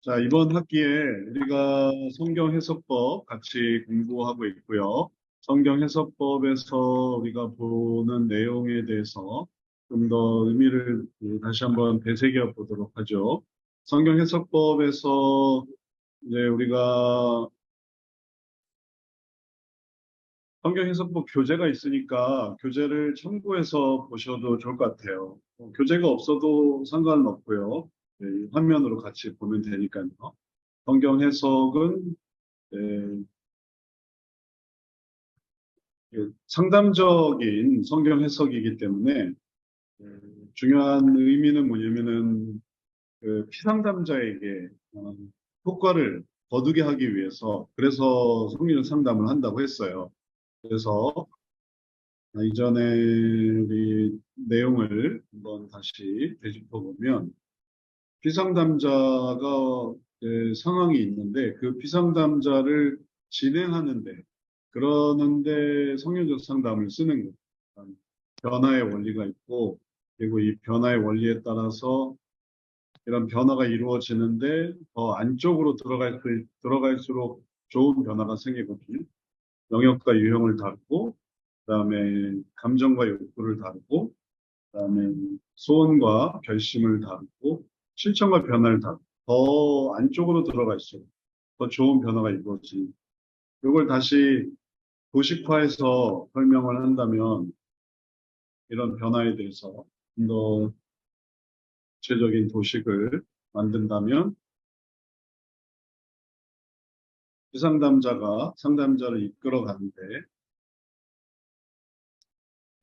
자, 이번 학기에 우리가 성경 해석법 같이 공부하고 있고요. 성경 해석법에서 우리가 보는 내용에 대해서 좀 더 의미를 다시 한번 되새겨 보도록 하죠. 성경 해석법에서 이제 우리가 성경 해석법 교재가 있으니까 교재를 참고해서 보셔도 좋을 것 같아요. 교재가 없어도 상관은 없고요. 네, 화면으로 같이 보면 되니까요. 성경 해석은 네, 상담적인 성경 해석이기 때문에 중요한 의미는 뭐냐면은 그 피상담자에게 효과를 거두게 하기 위해서 그래서 성경 상담을 한다고 했어요. 그래서 이전에 우리 내용을 한번 다시 되짚어 보면 피상담자가 상황이 있는데 그 피상담자를 진행하는데 그러는데 성경적 상담을 쓰는 거예요. 변화의 원리가 있고 그리고 이 변화의 원리에 따라서 이런 변화가 이루어지는데 더 안쪽으로 들어갈수록 좋은 변화가 생기거든요. 영역과 유형을 다루고 그다음에 감정과 욕구를 다루고 그다음에 소원과 결심을 다루고 실천과 변화를 다루고 더 안쪽으로 들어갈수록 더 좋은 변화가 이루어지는 이걸 다시 도식화해서 설명을 한다면 이런 변화에 대해서 좀 더 구체적인 도식을 만든다면 상담자가 상담자를 이끌어 가는데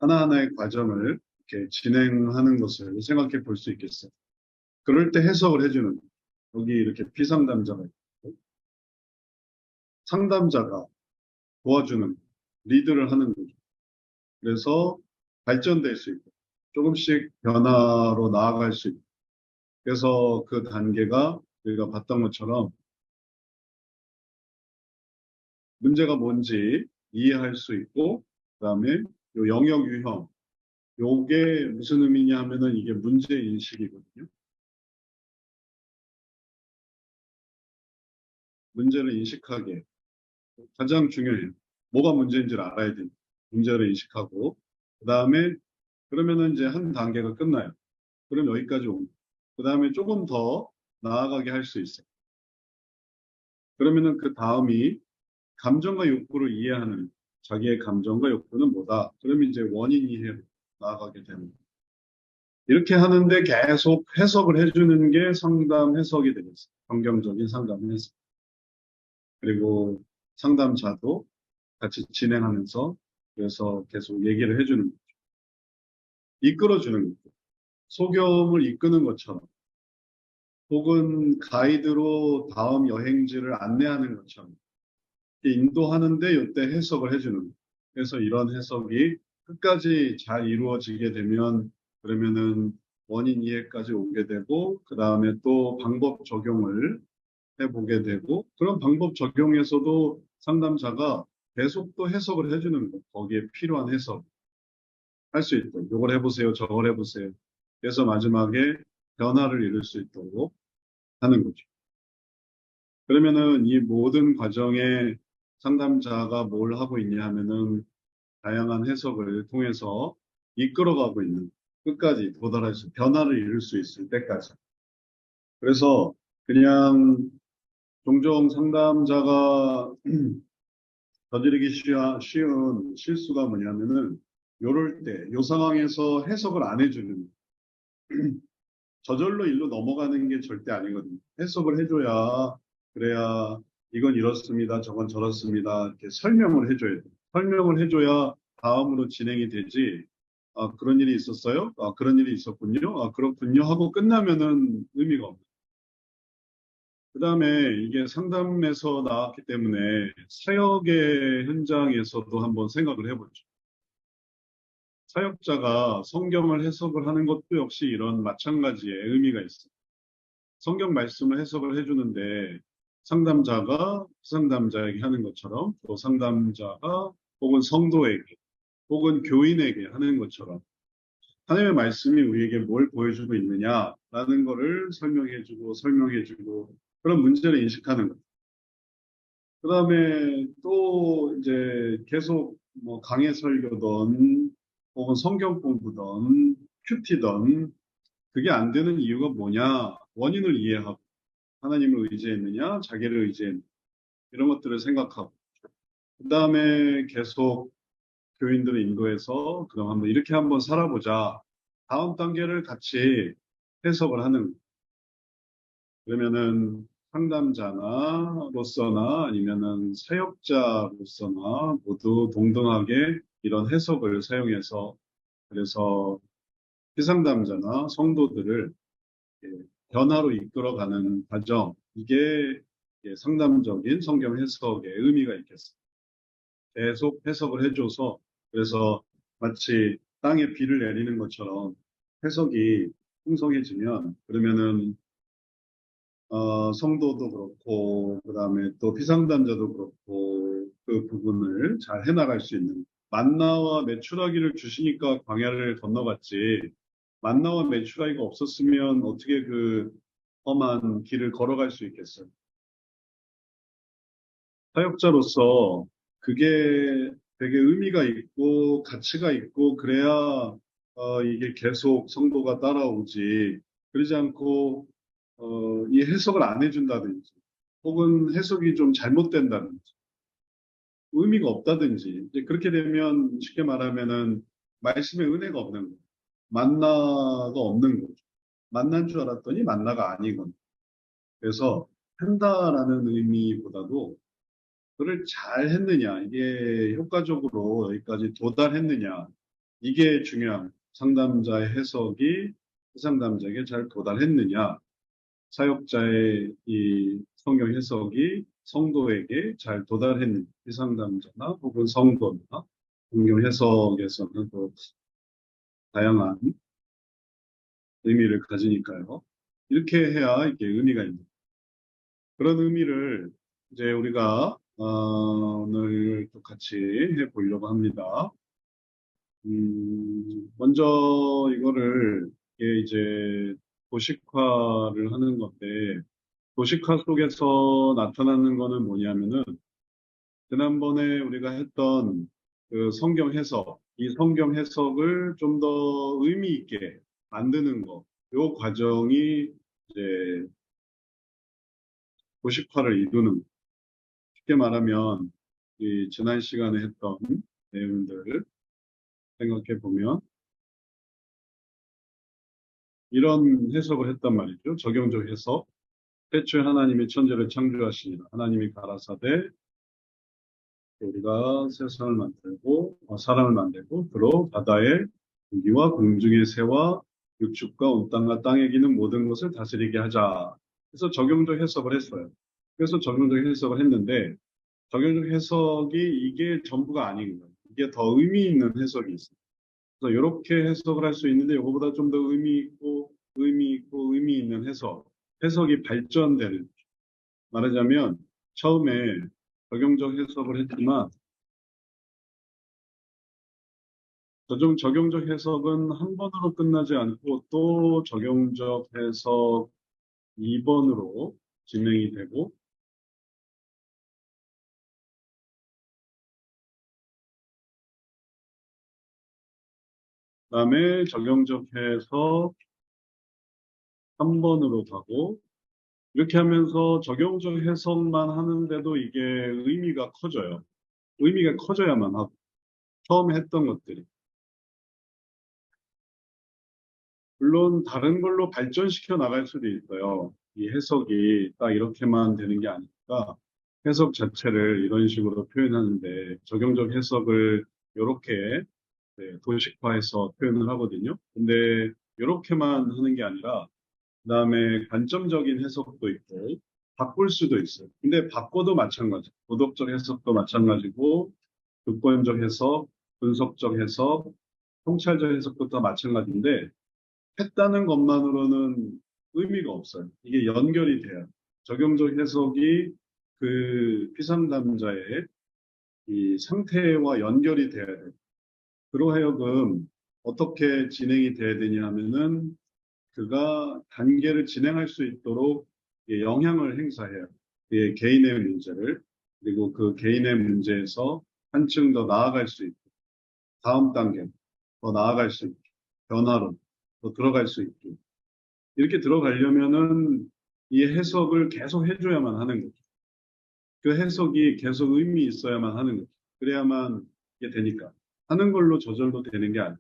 하나하나의 과정을 이렇게 진행하는 것을 생각해 볼 수 있겠어요. 그럴 때 해석을 해주는 거예요. 여기 이렇게 피상담자가 있고 상담자가 도와주는 리드를 하는 거죠. 그래서 발전될 수 있고 조금씩 변화로 나아갈 수 있고 그래서 그 단계가 우리가 봤던 것처럼 문제가 뭔지 이해할 수 있고 그다음에 요 영역 유형 요게 무슨 의미냐 하면은 이게 문제 인식이거든요. 문제를 인식하게 가장 중요해요. 뭐가 문제인지를 알아야 돼요. 문제를 인식하고 그다음에 그러면은 이제 한 단계가 끝나요. 그럼 여기까지 옵니다. 그다음에 조금 더 나아가게 할 수 있어요. 그러면은 그 다음이 감정과 욕구를 이해하는 자기의 감정과 욕구는 뭐다. 그러면 이제 원인 이해로 나아가게 됩니다. 이렇게 하는데 계속 해석을 해주는 게 상담 해석이 되겠어요. 성경적인 상담 해석. 그리고 상담자도 같이 진행하면서 그래서 계속 얘기를 해주는 거죠. 이끌어주는 거죠. 소경을 이끄는 것처럼 혹은 가이드로 다음 여행지를 안내하는 것처럼 인도하는데 이때 해석을 해주는 거예요. 그래서 이런 해석이 끝까지 잘 이루어지게 되면 그러면은 원인 이해까지 오게 되고 그 다음에 또 방법 적용을 해보게 되고 그런 방법 적용에서도 상담자가 계속 또 해석을 해주는 거예요. 거기에 필요한 해석 할 수 있도록 이걸 해보세요 저걸 해보세요. 그래서 마지막에 변화를 이룰 수 있도록 하는 거죠. 그러면은 이 모든 과정에 상담자가 뭘 하고 있냐 하면은 다양한 해석을 통해서 이끌어가고 있는 끝까지 도달할 수, 변화를 이룰 수 있을 때까지. 그래서 그냥 종종 상담자가 저지르기 쉬운 실수가 뭐냐면은 요럴 때, 요 상황에서 해석을 안 해주는 저절로 일로 넘어가는 게 절대 아니거든요. 해석을 해줘야 그래야 이건 이렇습니다. 저건 저렇습니다. 이렇게 설명을 해줘야 돼요. 설명을 해줘야 다음으로 진행이 되지. 아, 그런 일이 있었어요? 아, 그런 일이 있었군요. 아, 그렇군요. 하고 끝나면은 의미가 없어요. 그 다음에 이게 상담에서 나왔기 때문에 사역의 현장에서도 한번 생각을 해보죠. 사역자가 성경을 해석을 하는 것도 역시 이런 마찬가지의 의미가 있어요. 성경 말씀을 해석을 해주는데 상담자가 상담자에게 하는 것처럼 또 상담자가 혹은 성도에게 혹은 교인에게 하는 것처럼 하나님의 말씀이 우리에게 뭘 보여주고 있느냐라는 거를 설명해주고 설명해주고 그런 문제를 인식하는 거죠. 그 다음에 또 이제 계속 뭐 강해 설교든 혹은 성경 공부든 큐티든 그게 안 되는 이유가 뭐냐? 원인을 이해하고 하나님을 의지했느냐, 자기를 의지했느냐 이런 것들을 생각하고 그 다음에 계속 교인들을 인도해서 그럼 한번 이렇게 한번 살아보자. 다음 단계를 같이 해석을 하는 거예요. 그러면은 상담자나로서나 아니면은 사역자로서나 모두 동등하게 이런 해석을 사용해서 그래서 피상담자나 성도들을 변화로 이끌어가는 과정 이게 상담적인 성경 해석의 의미가 있겠습니다. 계속 해석을 해줘서 그래서 마치 땅에 비를 내리는 것처럼 해석이 풍성해지면 그러면은 성도도 그렇고, 그 다음에 또 피상담자도 그렇고, 그 부분을 잘 해나갈 수 있는. 만나와 메추라기를 주시니까 광야를 건너갔지. 만나와 메추라기가 없었으면 어떻게 그 험한 길을 걸어갈 수 있겠어요? 사역자로서 그게 되게 의미가 있고, 가치가 있고, 그래야, 이게 계속 성도가 따라오지. 그러지 않고, 이 해석을 안 해준다든지, 혹은 해석이 좀 잘못된다든지, 의미가 없다든지, 이제 그렇게 되면 쉽게 말하면은 말씀의 은혜가 없는 거예요. 만나가 없는 거죠. 만난 줄 알았더니 만나가 아니건. 그래서 한다라는 의미보다도 그를 잘 했느냐, 이게 효과적으로 여기까지 도달했느냐, 이게 중요한 상담자의 해석이 상담자에게 잘 도달했느냐, 사역자의 이 성경 해석이 성도에게 잘 도달했는 피상담자나 혹은 성도나 성경 해석에서는 또 다양한 의미를 가지니까요. 이렇게 해야 이게 의미가 있는 그런 의미를 이제 우리가 오늘 또 같이 해보려고 합니다. 먼저 이거를 이게 이제 도식화를 하는 건데 도식화 속에서 나타나는 거는 뭐냐면은 지난번에 우리가 했던 그 성경 해석, 이 성경 해석을 좀 더 의미 있게 만드는 거, 요 과정이 이제 도식화를 이루는, 쉽게 말하면 이 지난 시간에 했던 내용들을 생각해 보면 이런 해석을 했단 말이죠. 적용적 해석. 태초에 하나님이 천지를 창조하시니라. 하나님이 가라사대 우리가 세상을 만들고 사람을 만들고 그로 바다의 고기와 공중의 새와 육축과 온 땅과 땅에 기는 모든 것을 다스리게 하자. 그래서 적용적 해석을 했어요. 그래서 적용적 해석을 했는데 적용적 해석이 이게 전부가 아닌 거예요. 이게 더 의미 있는 해석이 있어요. 그래서 이렇게 해석을 할 수 있는데 이거보다 좀 더 의미 있고 의미 있고 의미 있는 해석, 해석이 발전되는 말하자면 처음에 적용적 해석을 했지만 적용적 해석은 한 번으로 끝나지 않고 또 적용적 해석 2번으로 진행이 되고 그다음에 적용적 해석 3번으로 가고 이렇게 하면서 적용적 해석만 하는데도 이게 의미가 커져요. 의미가 커져야만 하고 처음 했던 것들이 물론 다른 걸로 발전시켜 나갈 수도 있어요. 이 해석이 딱 이렇게만 되는 게 아니니까 해석 자체를 이런 식으로 표현하는데 적용적 해석을 이렇게 도식화해서 표현을 하거든요. 근데 이렇게만 하는 게 아니라 그다음에 관점적인 해석도 있고 바꿀 수도 있어요. 근데 바꿔도 마찬가지. 도덕적 해석도 마찬가지고 주권적 해석, 분석적 해석, 통찰적 해석도 다 마찬가지인데 했다는 것만으로는 의미가 없어요. 이게 연결이 돼야 돼요. 적용적 해석이 그 피상담자의 이 상태와 연결이 돼야 돼요. 그러하여금 어떻게 진행이 돼야 되냐 하면은 그가 단계를 진행할 수 있도록 영향을 행사해요. 개인의 문제를. 그리고 그 개인의 문제에서 한층 더 나아갈 수 있고, 다음 단계, 더 나아갈 수 있고, 변화로 더 들어갈 수 있고. 이렇게 들어가려면은 이 해석을 계속 해줘야만 하는 거죠. 그 해석이 계속 의미 있어야만 하는 거죠. 그래야만 이게 되니까. 하는 걸로 저절로 되는 게 아니에요.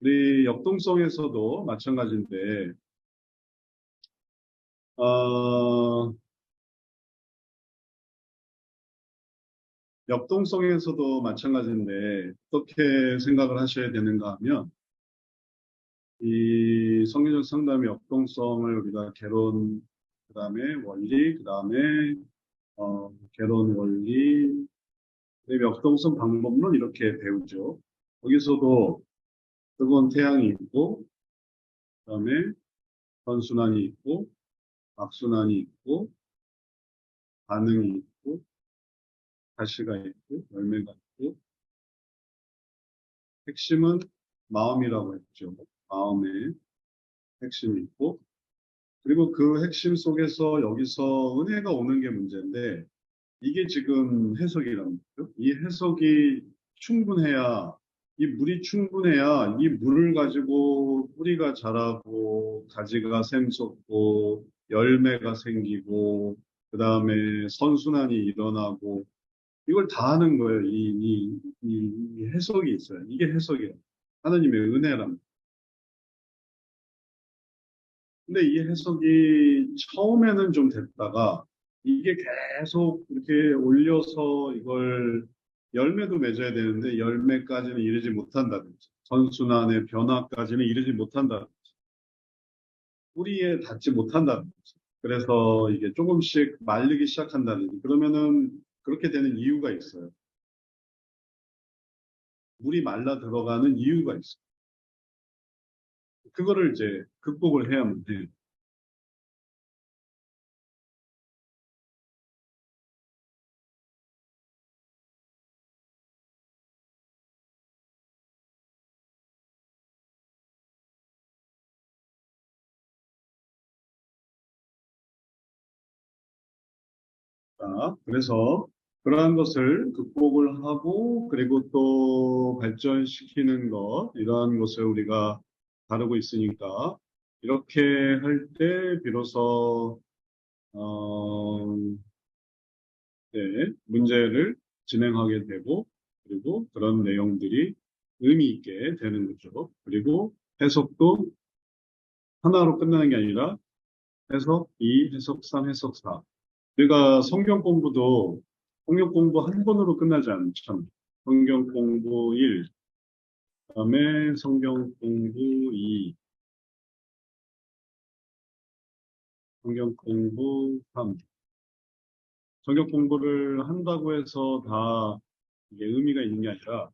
우리 역동성에서도 마찬가지인데, 어, 역동성에서도 마찬가지인데, 어떻게 생각을 하셔야 되는가 하면, 이 성리적 상담의 역동성을 우리가 개론, 그 다음에 원리, 그 다음에, 개론 원리, 그다음에 역동성 방법론 이렇게 배우죠. 거기서도 뜨거운 태양이 있고, 그 다음에 선순환이 있고, 악순환이 있고, 반응이 있고, 가시가 있고, 열매가 있고, 핵심은 마음이라고 했죠. 마음의 핵심이 있고, 그리고 그 핵심 속에서 여기서 은혜가 오는 게 문제인데, 이게 지금 해석이라는 거죠. 이 해석이 충분해야, 이 물이 충분해야 이 물을 가지고 뿌리가 자라고, 가지가 샘솟고, 열매가 생기고, 그 다음에 선순환이 일어나고, 이걸 다 하는 거예요. 이 해석이 있어요. 이게 해석이에요. 하나님의 은혜랍니다. 근데 이 해석이 처음에는 좀 됐다가 이게 계속 이렇게 올려서 이걸 열매도 맺어야 되는데 열매까지는 이르지 못한다든지 선순환의 변화까지는 이르지 못한다든지 뿌리에 닿지 못한다든지 그래서 이게 조금씩 말리기 시작한다든지 그러면은 그렇게 되는 이유가 있어요. 물이 말라 들어가는 이유가 있어요. 그거를 이제 극복을 해야만 돼요. 자, 그래서 그러한 것을 극복을 하고 그리고 또 발전시키는 것 이러한 것을 우리가 다루고 있으니까 이렇게 할 때 비로소 어, 네, 문제를 진행하게 되고 그리고 그런 내용들이 의미 있게 되는 거죠. 그리고 해석도 하나로 끝나는 게 아니라 해석 2, 해석 3, 해석 4. 우리가 성경 공부 한 번으로 끝나지 않죠. 성경 공부 1, 그다음에 성경 공부 2, 성경 공부 3. 성경 공부를 한다고 해서 다 이게 의미가 있는 게 아니라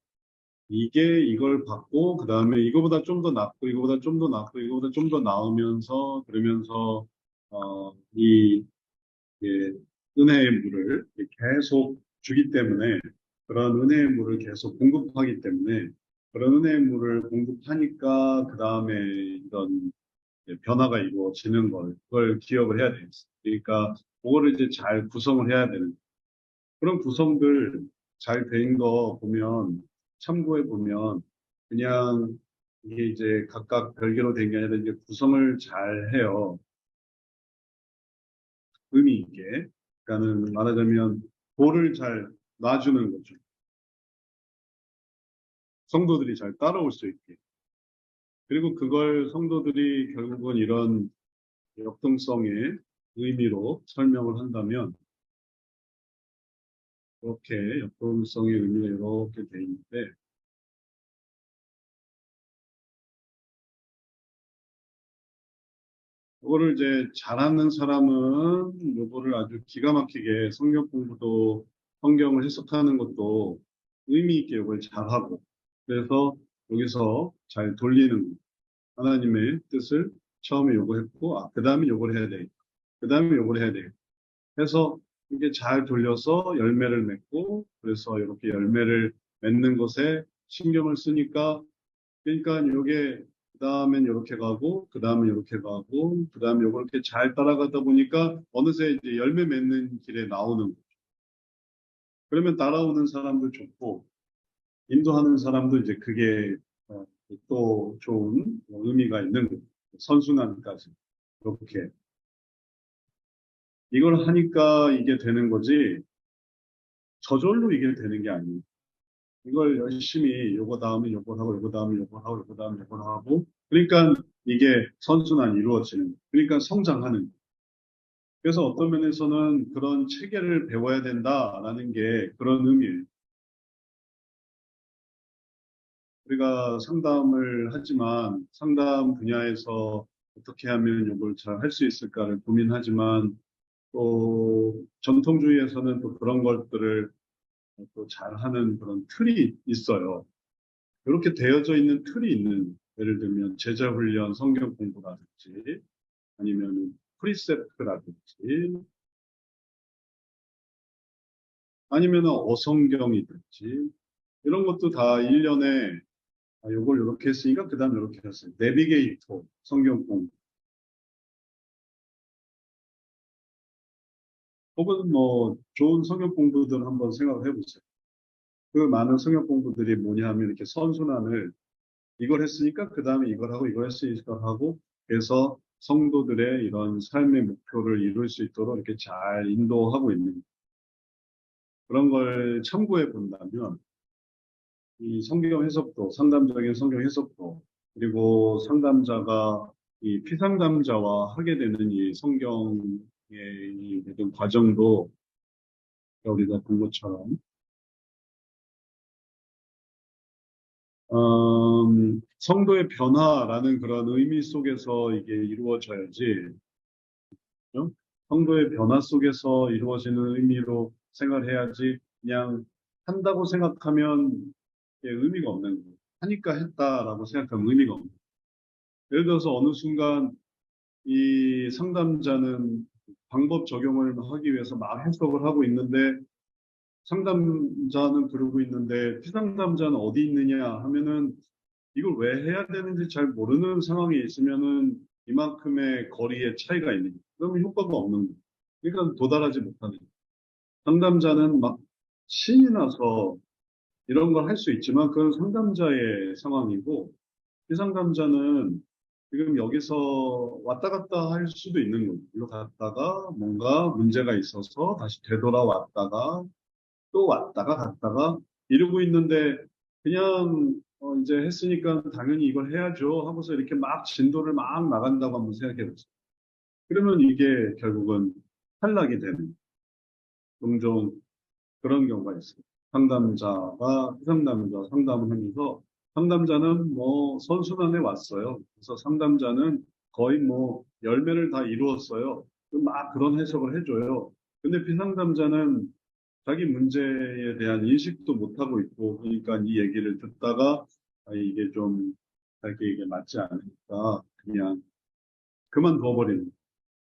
이게 이걸 받고 그다음에 이거보다 좀 더 낫고 이거보다 좀 더 낫고 이거보다 좀 더 나으면서 그러면서 이 예, 은혜의 물을 계속 주기 때문에 그런 은혜의 물을 계속 공급하기 때문에 그런 은혜의 물을 공급하니까 그 다음에 이런 변화가 이루어지는 그걸 기억을 해야 되겠어요. 그러니까 그거를 이제 잘 구성을 해야 되는 그런 구성들 잘 된 거 보면 참고해 보면 그냥 이게 이제 각각 별개로 된 게 아니라 이제 구성을 잘 해요. 의미 있게. 그러니까는 말하자면 돌을 잘 놔주는 거죠. 성도들이 잘 따라올 수 있게. 그리고 그걸 성도들이 결국은 이런 역동성의 의미로 설명을 한다면 이렇게 역동성의 의미가 이렇게 돼 있는데 그거를 이제 잘하는 사람은 요거를 아주 기가 막히게 성경 공부도 성경을 해석하는 것도 의미 있게 이걸 잘하고 그래서 여기서 잘 돌리는 거예요. 하나님의 뜻을 처음에 요구했고, 그 다음에 요구를 해야 돼. 그 다음에 요구를 해야 돼. 해서 이게 잘 돌려서 열매를 맺고, 그래서 이렇게 열매를 맺는 것에 신경을 쓰니까, 그러니까 이게 그 다음엔 이렇게 가고, 그 다음엔 이렇게 가고, 그 다음에 요걸 이렇게 잘 따라가다 보니까 어느새 이제 열매 맺는 길에 나오는 거예요. 그러면 따라오는 사람도 좋고, 인도하는 사람도 이제 그게 어, 또 좋은 의미가 있는 거예요. 선순환까지. 이렇게. 이걸 하니까 이게 되는 거지, 저절로 이게 되는 게 아니에요. 이걸 열심히 요거 다음에 요걸 하고 요거 다음에 요걸 하고 요거 다음에 요걸 하고 그러니까 이게 선순환이 이루어지는 거예요. 그러니까 성장하는 거예요. 그래서 어떤 면에서는 그런 체계를 배워야 된다라는 게 그런 의미예요. 우리가 상담을 하지만 상담 분야에서 어떻게 하면 이걸 잘 할 수 있을까를 고민하지만 또 전통주의에서는 또 그런 것들을 또 잘하는 그런 틀이 있어요. 이렇게 되어져 있는 틀이 있는 예를 들면 제자 훈련, 성경 공부라든지 아니면 프리셉트라든지 아니면 어성경이든지 이런 것도 다 1년에 요걸 이렇게 했으니까 그 다음 이렇게 했어요. 내비게이터, 성경 공부 혹은 뭐 좋은 성경 공부들 한번 생각을 해보세요. 그 많은 성경 공부들이 뭐냐 하면 이렇게 선순환을 이걸 했으니까 그 다음에 이걸 하고 이걸 했으니까 이걸 하고 그래서 성도들의 이런 삶의 목표를 이룰 수 있도록 이렇게 잘 인도하고 있는 그런 걸 참고해 본다면 이 성경 해석도 상담적인 성경 해석도 그리고 상담자가 이 피상담자와 하게 되는 이 성경의 이 모든 과정도 우리가 본 것처럼 성도의 변화라는 그런 의미 속에서 이게 이루어져야지 그죠? 성도의 변화 속에서 이루어지는 의미로 생각해야지 그냥 한다고 생각하면 이게 의미가 없는 거예요. 하니까 했다라고 생각하면 의미가 없는 거예요. 예를 들어서 어느 순간 이 상담자는 방법 적용을 하기 위해서 막 해석을 하고 있는데 상담자는 그러고 있는데 피상담자는 어디 있느냐 하면은 이걸 왜 해야 되는지 잘 모르는 상황에 있으면은 이만큼의 거리의 차이가 있는 거예요. 그러면 효과가 없는 거예요. 그러니까 도달하지 못하는 거예요. 상담자는 막 신이 나서 이런 걸 할 수 있지만 그건 상담자의 상황이고 이 상담자는 지금 여기서 왔다 갔다 할 수도 있는 거예요. 일로 갔다가 뭔가 문제가 있어서 다시 되돌아왔다가 또 왔다가 갔다가 이러고 있는데 그냥 이제 했으니까 당연히 이걸 해야죠 하고서 이렇게 막 진도를 막 나간다고 한번 생각해 보세요. 그러면 이게 결국은 탈락이 되는 종종 그런 경우가 있어요. 상담자 상담을 하면서 상담자는 뭐 선순환에 왔어요. 그래서 상담자는 거의 뭐 열매를 다 이루었어요. 막 그런 해석을 해줘요. 근데 비상담자는 자기 문제에 대한 인식도 못하고 있고, 그러니까 이 얘기를 듣다가 이게 좀 자기에게 맞지 않으니까 그냥 그만둬버리는,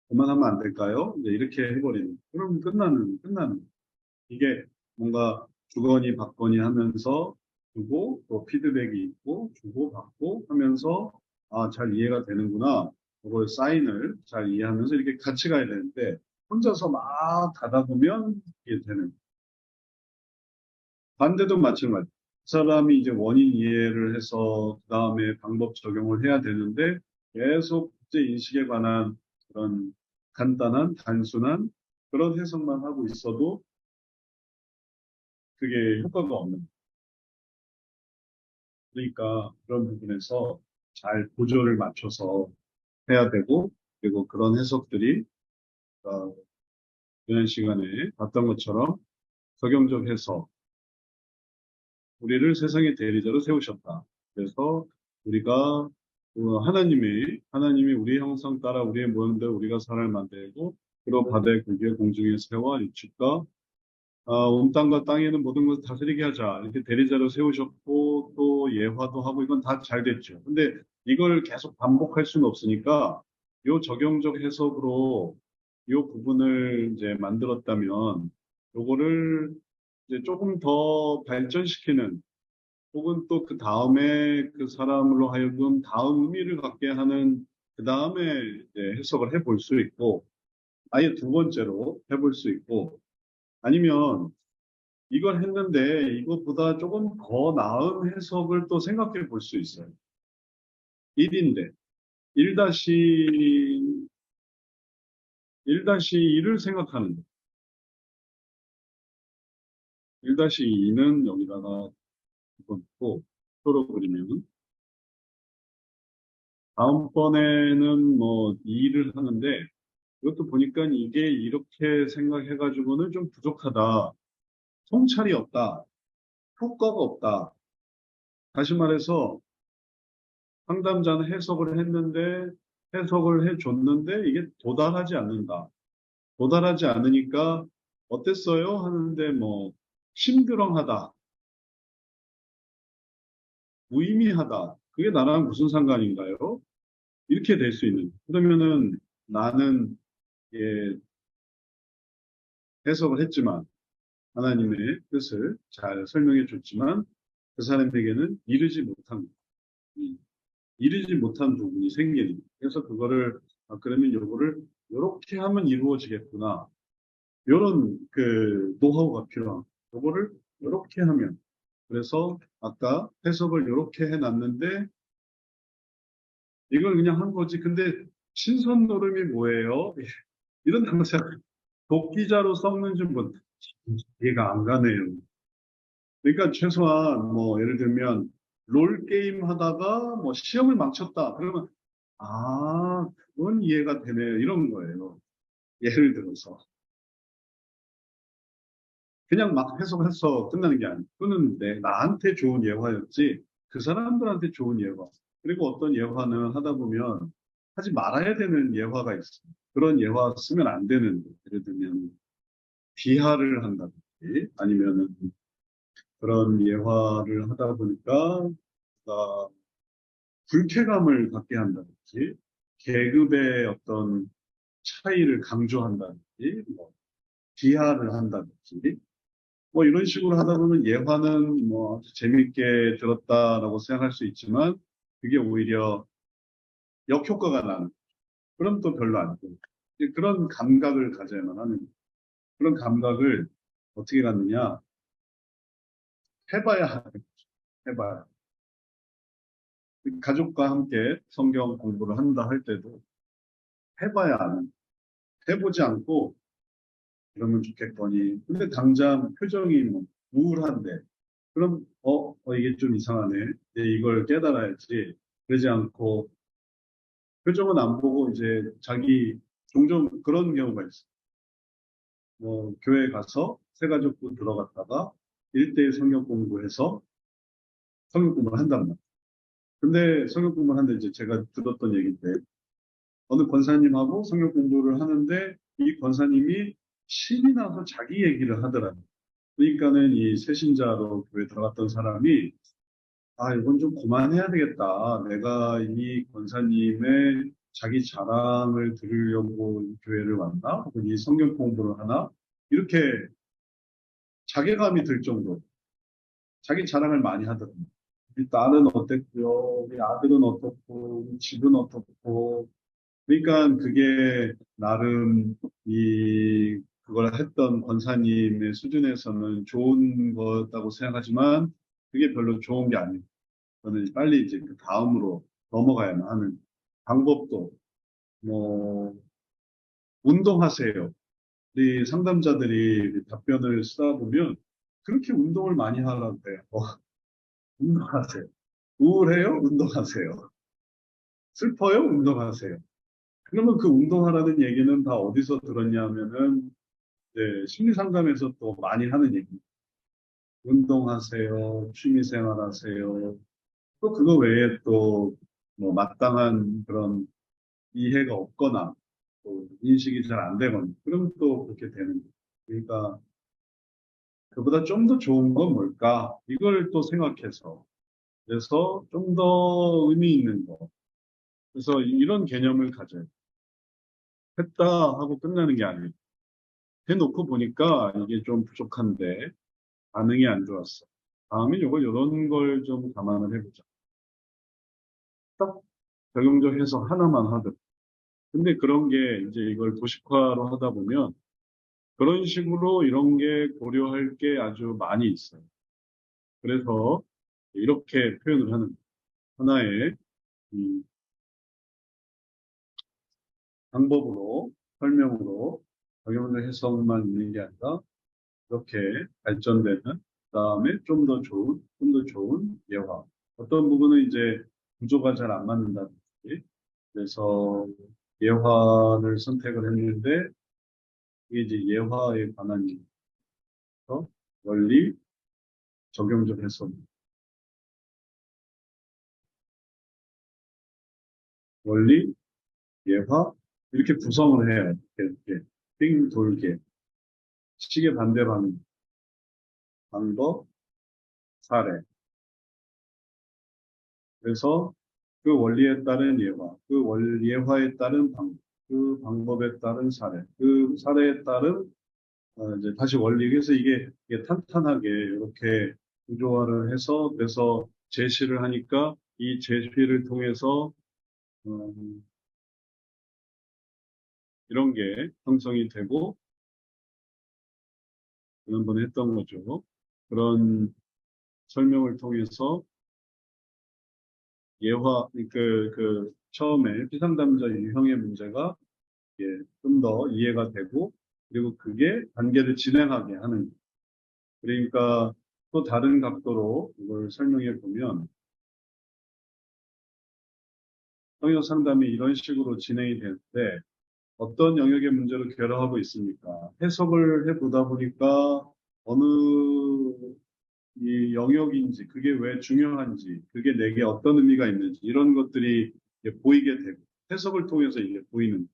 그만하면 안 될까요? 이제 이렇게 해버리는. 그럼 끝나는. 이게 뭔가 주거니 받거니 하면서 주고 또 피드백이 있고 주고 받고 하면서 잘 이해가 되는구나. 그걸 사인을 잘 이해하면서 이렇게 같이 가야 되는데 혼자서 막 가다 보면 이게 되는. 반대도 마찬가지. 그 사람이 이제 원인 이해를 해서 그 다음에 방법 적용을 해야 되는데 계속 국제 인식에 관한 그런 간단한 단순한 그런 해석만 하고 있어도 그게 효과가 없는. 그러니까 그런 부분에서 잘 보조를 맞춰서 해야 되고 그리고 그런 해석들이 어, 지난 시간에 봤던 것처럼 적용적 해석 우리를 세상의 대리자로 세우셨다. 그래서 우리가 하나님이 우리의 형상 따라 우리의 모양대로 우리가 사람을 만들고 그로 바다의 고기에 공중의 새와 일축과 온 땅과 땅에는 모든 것을 다스리게 하자. 이렇게 대리자로 세우셨고 또 예화도 하고 이건 다 잘 됐죠. 근데 이걸 계속 반복할 수는 없으니까 요 적용적 해석으로 요 부분을 이제 만들었다면 요거를 이제 조금 더 발전시키는 혹은 또 그 다음에 그 사람으로 하여금 다음 의미를 갖게 하는 그 다음에 해석을 해볼 수 있고, 아예 두 번째로 해볼 수 있고, 아니면 이걸 했는데 이것보다 조금 더 나은 해석을 또 생각해 볼 수 있어요. 1인데 1-1-1을 생각하는 거예요. 1-2는 여기다가 놓고 표로 그리면 다음번에는 뭐 2를 하는데 이것도 보니까 이게 이렇게 생각해가지고는 좀 부족하다. 통찰이 없다. 효과가 없다. 다시 말해서 상담자는 해석을 했는데 해석을 해줬는데 이게 도달하지 않는다. 도달하지 않으니까 어땠어요? 하는데 뭐 심드렁하다. 무의미하다. 그게 나랑 무슨 상관인가요? 이렇게 될 수 있는. 그러면은 나는 예, 해석을 했지만 하나님의 뜻을 잘 설명해 줬지만 그 사람에게는 이르지 못한 부분이 생기는. 그래서 그거를 그러면 요거를 이렇게 하면 이루어지겠구나. 요런 그 노하우가 필요한. 요거를 이렇게 하면. 그래서 아까 해석을 이렇게 해놨는데 이걸 그냥 한 거지. 근데 신선 노름이 뭐예요? 이런 당사 독기자로 썩는 좀 뭐, 이해가 안 가네요. 그러니까 최소한 뭐 예를 들면 롤 게임 하다가 뭐 시험을 망쳤다. 그러면 아, 그건 이해가 되네요. 이런 거예요. 예를 들어서 그냥 막 해석해서 끝나는 게 아니고 그는 나한테 좋은 예화였지 그 사람들한테 좋은 예화. 그리고 어떤 예화는 하다 보면 하지 말아야 되는 예화가 있어요. 그런 예화 쓰면 안 되는, 예를 들면 비하를 한다든지 아니면은 그런 예화를 하다 보니까 어, 불쾌감을 갖게 한다든지 계급의 어떤 차이를 강조한다든지 뭐 비하를 한다든지 뭐 이런 식으로 하다 보면 예화는 뭐 아주 재밌게 들었다라고 생각할 수 있지만 그게 오히려 역효과가 나는 그럼 또 별로 안 좋고 그런 감각을 가져야만 하는 그런 감각을 어떻게 갖느냐 해봐야 하는 거죠. 해봐야 가족과 함께 성경 공부를 한다 할 때도 해봐야 하는 해보지 않고 그러면 좋겠거니 근데 당장 표정이 뭐 우울한데 그럼 이게 좀 이상하네 이제 이걸 깨달아야지 그러지 않고 표정은 안 보고 이제 자기 종종 그런 경우가 있어요. 뭐 교회 가서 새가족부 들어갔다가 1대1 성경 공부해서 성경 공부를 한단 말이에요. 근데 성경 공부를 하는데 이제 제가 들었던 얘기인데 어느 권사님하고 성경 공부를 하는데 이 권사님이 신이 나서 자기 얘기를 하더라고요. 그러니까는 이 새신자로 교회 들어갔던 사람이 아, 이건 좀 그만해야 되겠다. 내가 이 권사님의 자기 자랑을 들으려고 이 교회를 왔나? 혹은 이 성경 공부를 하나? 이렇게 자괴감이 들 정도. 자기 자랑을 많이 하더군요. 우리 딸은 어땠고요. 우리 아들은 어떻고, 우리 집은 어떻고. 그러니까 그게 나름 그걸 했던 권사님의 수준에서는 좋은 거였다고 생각하지만 그게 별로 좋은 게 아니에요. 저는 빨리 이제 그 다음으로 넘어가야만 하는 방법도 뭐 운동하세요. 우리 상담자들이 답변을 쓰다 보면 그렇게 운동을 많이 하라고 해요. 운동하세요. 우울해요? 운동하세요. 슬퍼요? 운동하세요. 그러면 그 운동하라는 얘기는 다 어디서 들었냐면은 심리 상담에서 또 많이 하는 얘기. 운동하세요. 취미생활 하세요. 또 그거 외에 또 뭐 마땅한 그런 이해가 없거나 또 인식이 잘 안 되거나 그러면 또 그렇게 되는 거예요. 그러니까 그보다 좀 더 좋은 건 뭘까? 이걸 또 생각해서 그래서 좀 더 의미 있는 거. 그래서 이런 개념을 가져요. 했다 하고 끝나는 게 아니에요. 해놓고 보니까 이게 좀 부족한데 반응이 안 좋았어. 다음에 이런 걸 좀 감안을 해보자. 딱 적용적 해석 하나만 하든. 근데 그런 게 이제 이걸 도식화로 하다 보면 그런 식으로 이런 게 고려할 게 아주 많이 있어요. 그래서 이렇게 표현을 하는 거예요. 하나의 방법으로, 설명으로 적용적 해석만 있는 게 아니라 이렇게 발전되는, 그다음에 좀 더 좋은 예화. 어떤 부분은 이제 구조가 잘 안 맞는다든지, 그래서 예화를 선택을 했는데, 이게 이제 예화에 관한 일에서 원리, 적용적 해석, 원리, 예화, 이렇게 구성을 해요. 이렇게 빙 돌게. 시계 반대 방법, 사례. 그래서 그 원리에 따른 예화, 예화에 따른 방법, 그 방법에 따른 사례, 그 사례에 따른 이제 다시 원리. 그래서 이게 탄탄하게 이렇게 구조화를 해서 그래서 제시를 하니까 이 제시를 통해서 음, 이런 게 형성이 되고 지난번에 했던 거죠. 그런 설명을 통해서 처음에 피상담자 유형의 문제가 좀 더 이해가 되고, 그리고 그게 단계를 진행하게 하는. 그러니까 또 다른 각도로 이걸 설명해 보면, 성역 상담이 이런 식으로 진행이 되는데, 어떤 영역의 문제를 결합하고 있습니까? 해석을 해 보다 보니까 어느 이 영역인지, 그게 왜 중요한지, 그게 내게 어떤 의미가 있는지, 이런 것들이 이제 보이게 되고, 해석을 통해서 이제 보이는.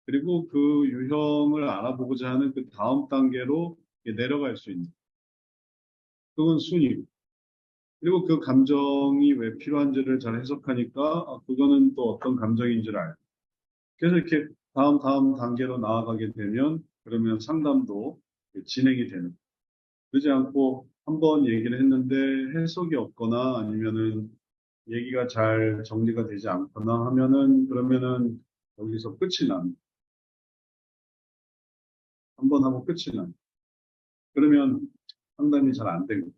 그리고 그 유형을 알아보고자 하는 그 다음 단계로 내려갈 수 있는. 그건 순위. 그리고 그 감정이 왜 필요한지를 잘 해석하니까, 그거는 또 어떤 감정인지를 알고. 그래서 이렇게 다음 단계로 나아가게 되면, 그러면 상담도 진행이 되는. 그러지 않고 한 번 얘기를 했는데 해석이 없거나 아니면은 얘기가 잘 정리가 되지 않거나 하면은, 그러면은 여기서 끝이 난. 한 번 하고 끝이 난. 그러면 상담이 잘 안 되고.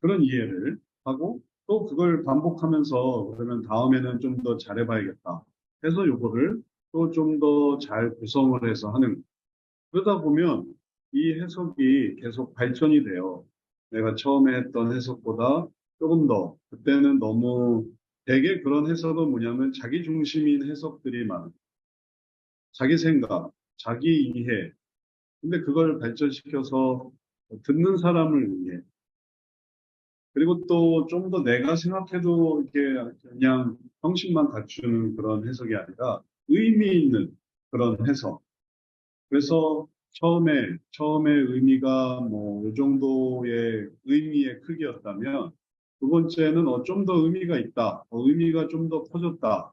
그런 이해를 하고 또 그걸 반복하면서 그러면 다음에는 좀 더 잘해봐야겠다 해서 요거를 또 좀 더 잘 구성을 해서 하는 거예요. 그러다 보면 이 해석이 계속 발전이 돼요. 내가 처음에 했던 해석보다 조금 더, 그때는 너무, 되게 그런 해석은 뭐냐면 자기 중심인 해석들이 많아. 자기 생각, 자기 이해. 근데 그걸 발전시켜서 듣는 사람을 위해, 그리고 또 좀 더 내가 생각해도 이렇게 그냥 형식만 갖추는 그런 해석이 아니라 의미 있는 그런 해석. 그래서 처음에 의미가 뭐, 이 정도의 의미의 크기였다면, 두 번째는 좀 더 의미가 있다. 의미가 좀 더 커졌다.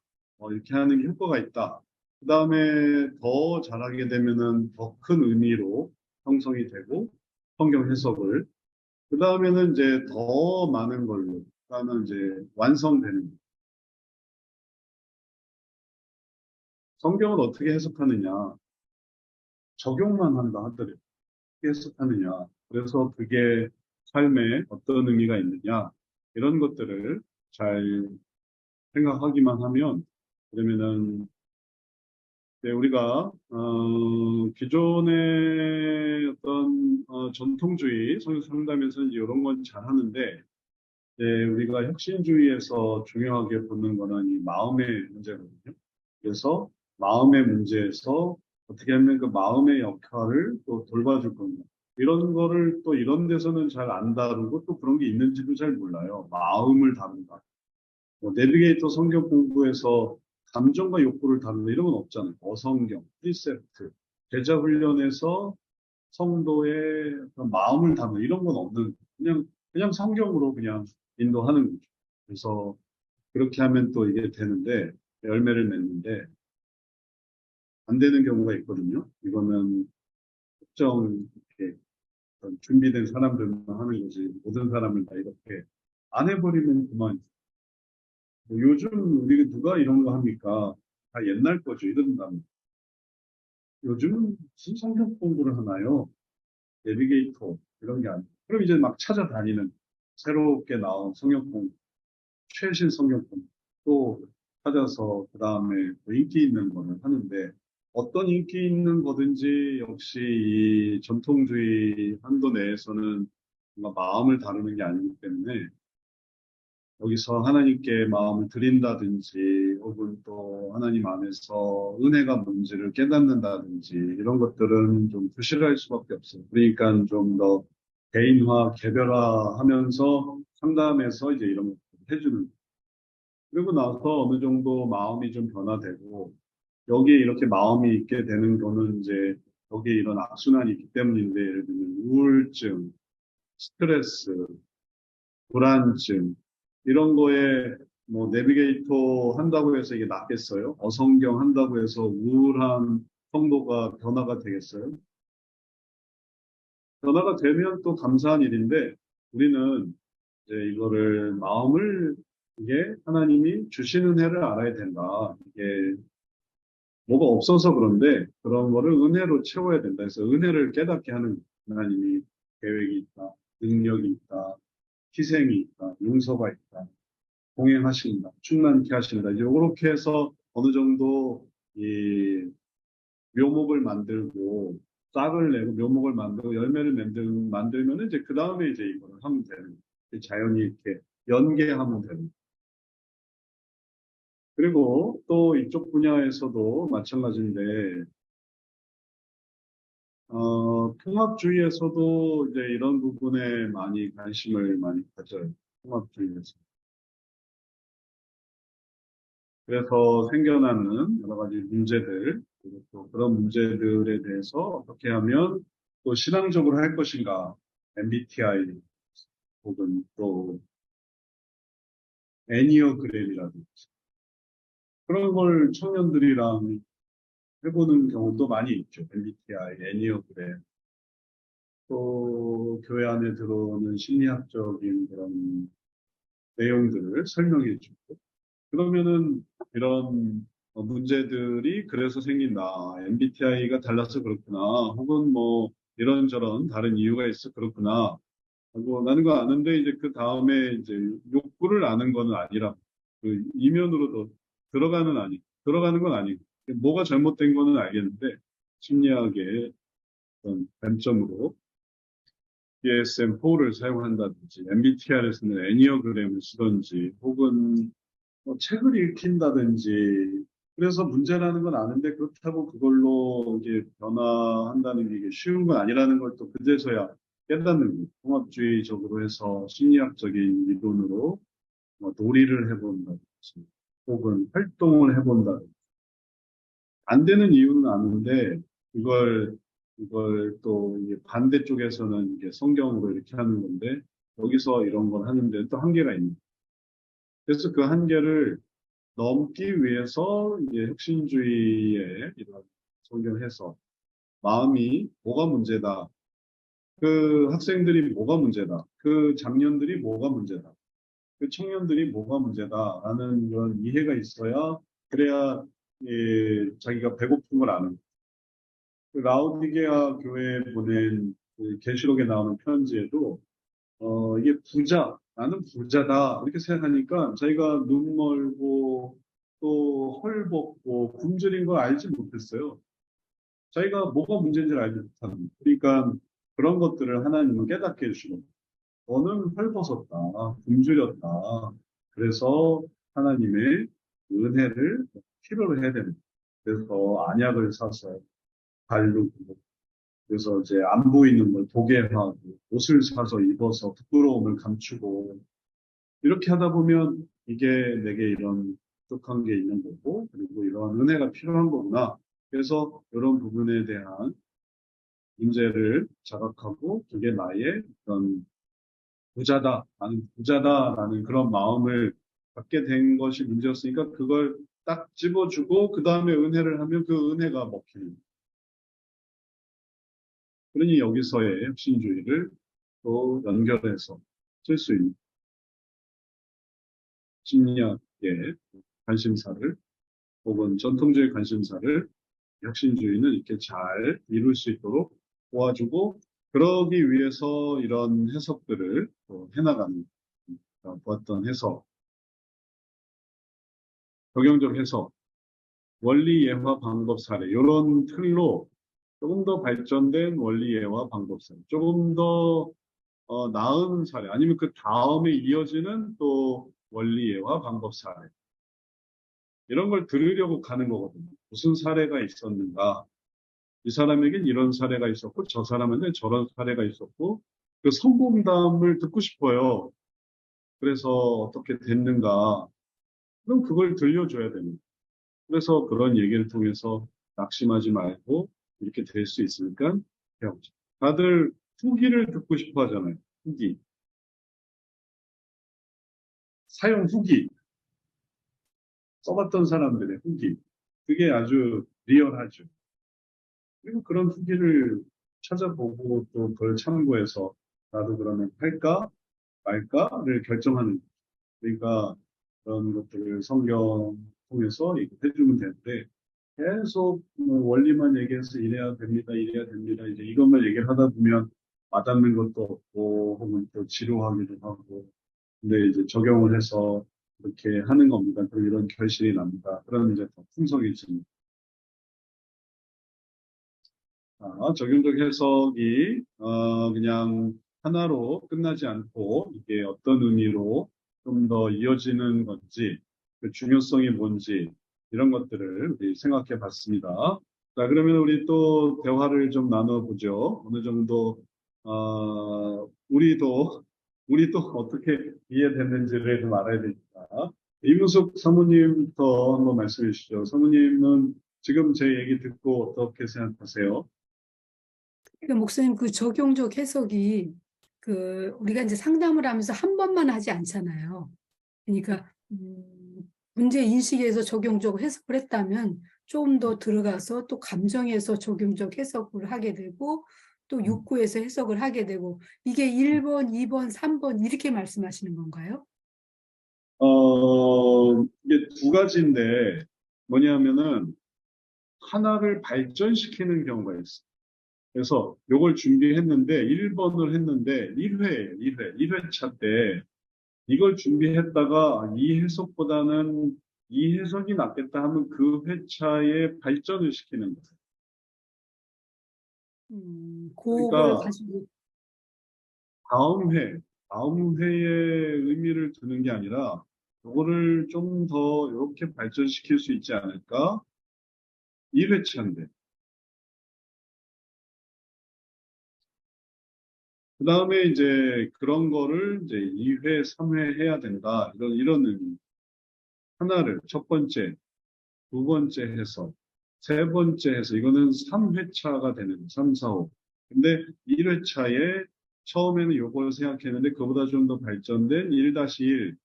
이렇게 하는 게 효과가 있다. 그 다음에 더 잘하게 되면은 더 큰 의미로 형성이 되고, 성경 해석을. 그 다음에는 이제 더 많은 걸로, 그다음에 이제 완성되는. 성경을 어떻게 해석하느냐. 적용만 한다 하더라도. 어떻게 해석하느냐. 그래서 그게 삶에 어떤 의미가 있느냐. 이런 것들을 잘 생각하기만 하면, 그러면은, 우리가, 기존의 어떤, 전통주의, 성경 상담에서는 이런 건 잘 하는데, 우리가 혁신주의에서 중요하게 보는 거는 이 마음의 문제거든요. 그래서 마음의 문제에서 어떻게 하면 그 마음의 역할을 또 돌봐줄 건가. 이런 거를 또 이런 데서는 잘 안 다루고 또 그런 게 있는지도 잘 몰라요. 마음을 다룬다. 내비게이터 성경 공부에서 감정과 욕구를 다룬다 이런 건 없잖아요. 어성경, 프리셉트, 제자 훈련에서 성도의 어떤 마음을 담는 이런 건 없는, 그냥 성경으로 그냥 인도하는 거죠. 그래서 그렇게 하면 또 이게 되는데, 열매를 맺는데, 안 되는 경우가 있거든요. 이거는 특정, 이렇게 어떤 준비된 사람들만 하는 거지. 모든 사람을 다 이렇게 안 해버리면 그만. 뭐 요즘 우리 누가 이런 거 합니까? 다 옛날 거죠. 이런다면. 요즘은 무슨 성경 공부를 하나요? 내비게이터 이런 게 아니고. 그럼 이제 막 찾아다니는 새롭게 나온 성경 공부, 최신 성경 공부 또 찾아서 그 다음에 인기 있는 거를 하는데 어떤 인기 있는 거든지 역시 이 전통주의 한도 내에서는 뭔가 마음을 다루는 게 아니기 때문에 여기서 하나님께 마음을 드린다든지 혹은 또 하나님 안에서 은혜가 뭔지를 깨닫는다든지 이런 것들은 좀 부실할 수밖에 없어요. 그러니까 좀 더 개인화, 개별화하면서 상담해서 이제 이런 것들을 해주는. 그리고 나서 어느 정도 마음이 좀 변화되고 여기에 이렇게 마음이 있게 되는 거는 이제 여기에 이런 악순환이 있기 때문인데 예를 들면 우울증, 스트레스, 불안증 이런 거에 뭐 내비게이터 한다고 해서 이게 낫겠어요? 어성경 한다고 해서 우울한 성도가 변화가 되겠어요? 변화가 되면 또 감사한 일인데 우리는 이제 이거를 마음을 이게 하나님이 주시는 해를 알아야 된다. 이게 뭐가 없어서 그런데 그런 거를 은혜로 채워야 된다. 그래서 은혜를 깨닫게 하는 하나님이 계획이 있다, 능력이 있다, 희생이 있다, 용서가 있다. 동행하신다, 충만케 하신다. 이제 이렇게 해서 어느 정도 이 묘목을 만들고 싹을 내고 묘목을 만들고 열매를 만들면 이제 그 다음에 이제 이거를 하면 되는 자연히 이렇게 연계하면 되는. 그리고 또 이쪽 분야에서도 마찬가지인데 통합주의에서도 이제 이런 부분에 많이 관심을 많이 가져요. 통합주의에서. 그래서 생겨나는 여러 가지 문제들, 그리고 또 그런 문제들에 대해서 어떻게 하면 또 신앙적으로 할 것인가, MBTI 혹은 또 애니어그램이라든지 그런 걸 청년들이랑 해보는 경우도 많이 있죠. MBTI, 애니어그램, 또 교회 안에 들어오는 심리학적인 그런 내용들을 설명해 주고 그러면은 이런 문제들이 그래서 생긴다. MBTI가 달라서 그렇구나. 혹은 뭐 이런저런 다른 이유가 있어 그렇구나. 하고 나는 거 아는데 이제 그 다음에 이제 욕구를 아는 거는 아니라 그 이면으로도 들어가는 건 아니고 뭐가 잘못된 거는 알겠는데 심리학의 어떤 관점으로 DSM-4를 사용한다든지 MBTI를 쓰는 애니어그램을 쓰든지 혹은 뭐 책을 읽힌다든지 그래서 문제라는 건 아는데 그렇다고 그걸로 이게 변화한다는 게 이게 쉬운 건 아니라는 걸 또 그제서야 깨닫는 거예요. 통합주의적으로 해서 심리학적인 이론으로 뭐 놀이를 해본다든지 혹은 활동을 해본다든지 안 되는 이유는 아는데 이걸 또 이게 반대쪽에서는 이게 성경으로 이렇게 하는 건데 여기서 이런 걸 하는데 또 한계가 있는 거예요. 그래서 그 한계를 넘기 위해서 이제 혁신주의의 이런 성경 해석, 마음이 뭐가 문제다, 그 학생들이 뭐가 문제다, 그 장년들이 뭐가 문제다, 그 청년들이 뭐가 문제다라는 그런 이해가 있어야 그래야 자기가 배고픈 걸 아는. 그 라오디게아 교회에 보낸 그 계시록에 나오는 편지에도 이게 부자, 나는 부자다. 이렇게 생각하니까 자기가 눈 멀고 또 헐벗고 굶주린 걸 알지 못했어요. 자기가 뭐가 문제인지를 알지 못하는 거예요. 그러니까 그런 것들을 하나님은 깨닫게 해주시고, 너는 헐벗었다, 굶주렸다. 그래서 하나님의 은혜를 필요로 해야 됩니다. 그래서 안약을 사서 바르고, 그래서 이제 안 보이는 걸 보게 하고, 옷을 사서 입어서 부끄러움을 감추고, 이렇게 하다 보면 이게 내게 이런 부족한 게 있는 거고, 그리고 이런 은혜가 필요한 거구나. 그래서 이런 부분에 대한 문제를 자각하고, 그게 나의 그런 나는 부자다라는 그런 마음을 갖게 된 것이 문제였으니까, 그걸 딱 집어주고, 그 다음에 은혜를 하면 그 은혜가 먹히는. 그러니 여기서의 혁신주의를 또 연결해서 쓸 수 있는 심리학의 관심사를 혹은 전통주의 관심사를 혁신주의는 이렇게 잘 이룰 수 있도록 도와주고 그러기 위해서 이런 해석들을 또 해나가는 보았던 해석, 적용적 해석, 원리 예화 방법 사례 이런 틀로 조금 더 발전된 원리 예화 방법 사례, 조금 더 나은 사례 아니면 그 다음에 이어지는 또 원리 예화 방법 사례 이런 걸 들으려고 가는 거거든요. 무슨 사례가 있었는가? 이 사람에겐 이런 사례가 있었고 저 사람한테 저런 사례가 있었고 그 성공담을 듣고 싶어요. 그래서 어떻게 됐는가? 그럼 그걸 들려줘야 됩니다. 그래서 그런 얘기를 통해서 낙심하지 말고 이렇게 될 수 있으니까 배우죠. 다들 후기를 듣고 싶어 하잖아요. 후기. 사용 후기. 써봤던 사람들의 후기. 그게 아주 리얼하죠. 그리고 그런 후기를 찾아보고 또 그걸 참고해서 나도 그러면 할까 말까를 결정하는 거예요. 그러니까 그런 것들을 성경 통해서 얘기해주면 되는데 계속 뭐 원리만 얘기해서 이래야 됩니다, 이래야 됩니다. 이제 이것만 얘기를 하다 보면 와닿는 것도 없고 혹은 또 지루하기도 하고 근데 이제 적용을 해서 이렇게 하는 겁니다. 그럼 이런 결실이 납니다. 그러면 이제 더 풍성해집니다. 적용적 해석이 그냥 하나로 끝나지 않고 이게 어떤 의미로 좀 더 이어지는 건지 그 중요성이 뭔지 이런 것들을 우리 생각해 봤습니다. 자, 그러면 우리 또 대화를 좀 나눠보죠. 어느 정도 우리도 어떻게 이해됐는지를 좀 알아야 되니까. 이문숙 사모님부터 한번 말씀해 주시죠. 사모님은 지금 제 얘기 듣고 어떻게 생각하세요? 그러니까 목사님 그 적용적 해석이 그 우리가 이제 상담을 하면서 한 번만 하지 않잖아요. 그러니까 문제 인식에서 적용적 해석을 했다면 조금 더 들어가서 또 감정에서 적용적 해석을 하게 되고 또 욕구에서 해석을 하게 되고 이게 1번, 2번, 3번 이렇게 말씀하시는 건가요? 이게 두 가지인데 뭐냐면은 하나를 발전시키는 경우가 있어요. 그래서 요걸 준비했는데 1번을 했는데 1회예요. 1회. 1회차 때 이걸 준비했다가 이 해석보다는 이 해석이 낫겠다 하면 그 회차에 발전을 시키는 거예요. 그걸 그러니까 가지고 다음 회, 다음 회의 의미를 두는 게 아니라 이거를 좀 더 이렇게 발전시킬 수 있지 않을까? 2회차인데. 그 다음에 이제 그런 거를 이제 2회, 3회 해야 된다. 이런 의미. 하나를, 첫 번째, 두 번째 해서, 세 번째 해서, 이거는 3회차가 되는, 3, 4, 5. 근데 1회차에 처음에는 요걸 생각했는데 그보다 좀 더 발전된 1-1.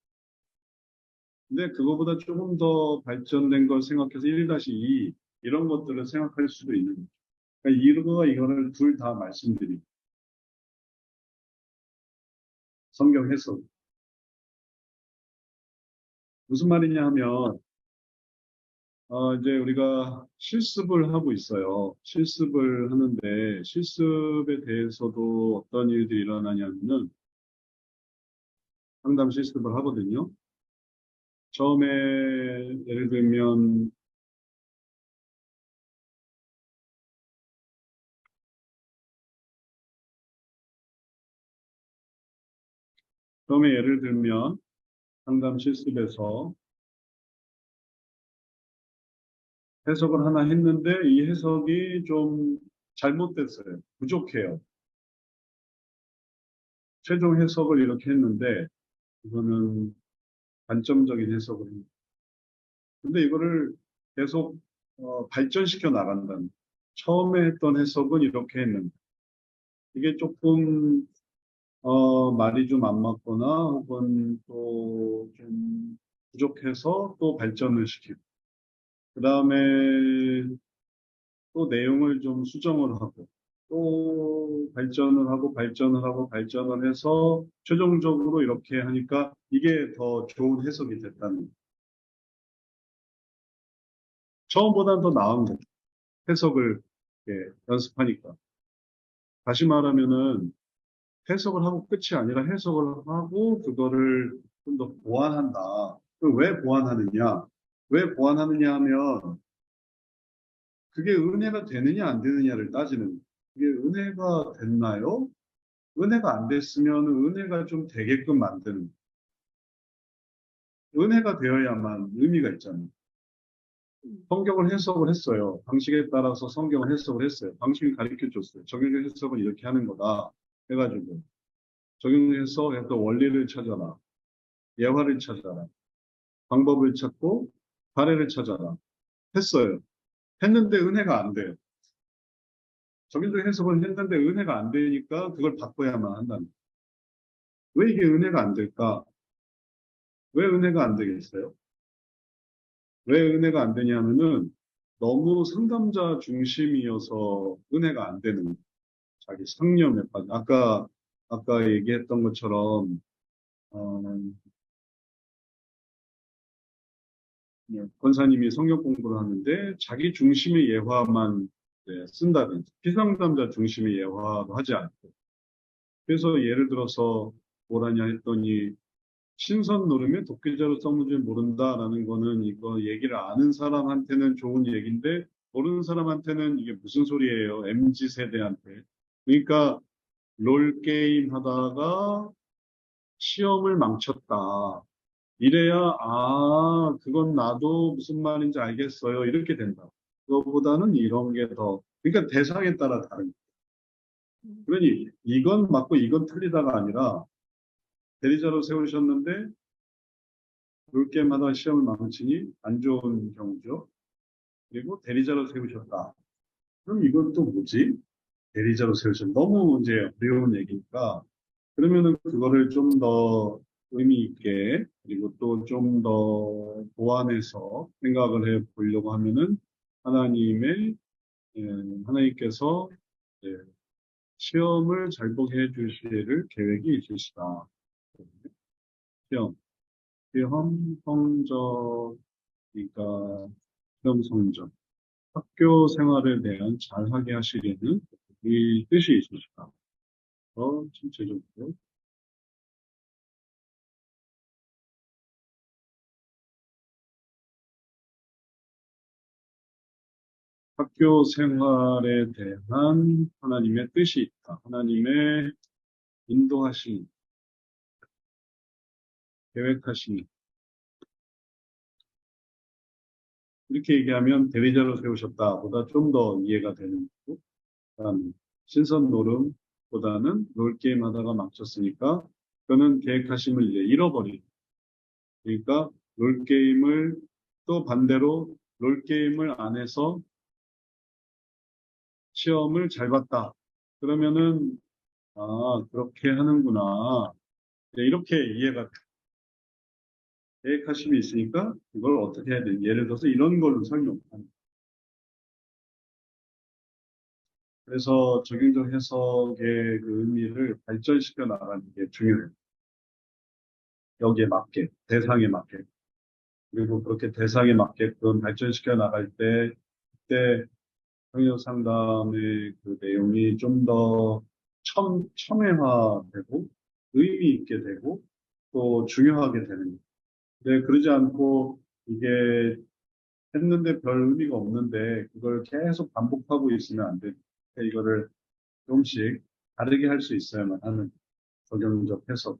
근데 그거보다 조금 더 발전된 걸 생각해서 1-2. 이런 것들을 생각할 수도 있는 거죠. 그러니까 이거와 이거를 둘 다 말씀드리고, 성경 해석. 무슨 말이냐 하면, 이제 우리가 실습을 하고 있어요. 실습을 하는데, 실습에 대해서도 어떤 일들이 일어나냐면은, 상담 실습을 하거든요. 처음에, 예를 들면, 상담 실습에서 해석을 하나 했는데, 이 해석이 좀 잘못됐어요. 부족해요. 최종 해석을 이렇게 했는데, 이거는 관점적인 해석을 합니다. 근데 이거를 계속 발전시켜 나간다는. 처음에 했던 해석은 이렇게 했는데 이게 조금 말이 좀 안 맞거나 혹은 또 좀 부족해서 또 발전을 시키고 그 다음에 또 내용을 좀 수정을 하고 또 발전을 하고 발전을 해서 최종적으로 이렇게 하니까 이게 더 좋은 해석이 됐다는 거예요. 처음보다는 더 나은 거죠. 해석을 연습하니까. 다시 말하면은 해석을 하고 끝이 아니라 해석을 하고 그거를 좀 더 보완한다. 왜 보완하느냐? 왜 보완하느냐 하면 그게 은혜가 되느냐 안 되느냐를 따지는 그게 은혜가 됐나요? 은혜가 안 됐으면 은혜가 좀 되게끔 만드는 은혜가 되어야만 의미가 있잖아요. 성경을 해석을 했어요. 방식에 따라서 성경을 해석을 했어요. 방식을 가르쳐 줬어요. 적용적 해석은 이렇게 하는 거다. 해가지고 적용해서 또 원리를 찾아라. 예화를 찾아라. 방법을 찾고 사례를 찾아라. 했어요. 했는데 은혜가 안 돼요. 적용적 해석을 했는데 은혜가 안 되니까 그걸 바꿔야만 한다는 거예요. 왜 이게 은혜가 안 될까? 왜 은혜가 안 되겠어요? 왜 은혜가 안 되냐면은 너무 상담자 중심이어서 은혜가 안 되는 거예요. 자기 상념에 빠져. 아까 얘기했던 것처럼 어, 권사님이 성경 공부를 하는데 자기 중심의 예화만 쓴다든지 피상담자 중심의 예화도 하지 않고 그래서 예를 들어서 뭐라냐 했더니 신선 노름에 독기자로 써먹지 모른다라는 거는 이거 얘기를 아는 사람한테는 좋은 얘기인데 모르는 사람한테는 이게 무슨 소리예요? MZ 세대한테. 그러니까 롤 게임 하다가 시험을 망쳤다. 이래야 그건 나도 무슨 말인지 알겠어요. 이렇게 된다. 그거보다는 이런 게 더, 그러니까 대상에 따라 다른. 그러니 이건 맞고 이건 틀리다가 아니라 대리자로 세우셨는데 볼 게임마다 시험을 망치니 안 좋은 경우죠. 그리고 대리자로 세우셨다. 그럼 이건 또 뭐지? 대리자로 세우셨다. 너무 이제 어려운 얘기니까 그러면은 그거를 좀 더 의미 있게 그리고 또 좀 더 보완해서 생각을 해 보려고 하면은 하나님의 예, 하나님께서 예, 시험을 잘 보게 해 주실 계획이 있으시다. 시험, 시험 성적, 그러니까 시험 성적, 학교 생활에 대한 잘하게 하시려는 이 뜻이 있으시다. 더 전체적으로 학교 생활에 대한 하나님의 뜻이 있다. 하나님의 인도하심, 계획하심. 이렇게 얘기하면 대리자로 세우셨다 보다 좀 더 이해가 되는 거고, 그다음 신선 노름보다는 롤게임 하다가 망쳤으니까 그거는 계획하심을 이제 잃어버린. 그러니까 롤게임을 또 반대로 롤게임을 안 해서 시험을 잘 봤다. 그러면은 그렇게 하는구나. 네, 이렇게 이해가 계획하심이 있으니까 이걸 어떻게 해야 되는지 예를 들어서 이런 걸로 설명하는 거예요. 그래서 적용적 해석의 그 의미를 발전시켜 나가는 게 중요해요. 여기에 맞게, 대상에 맞게. 그리고 그렇게 대상에 맞게끔 발전시켜 나갈 때, 그때 성역 상담의 그 내용이 좀 더 첨예화되고 의미 있게 되고 또 중요하게 되는 거예요. 근데 그러지 않고 이게 했는데 별 의미가 없는데 그걸 계속 반복하고 있으면 안 돼. 이거를 조금씩 다르게 할 수 있어야만 하는 적용적 해석.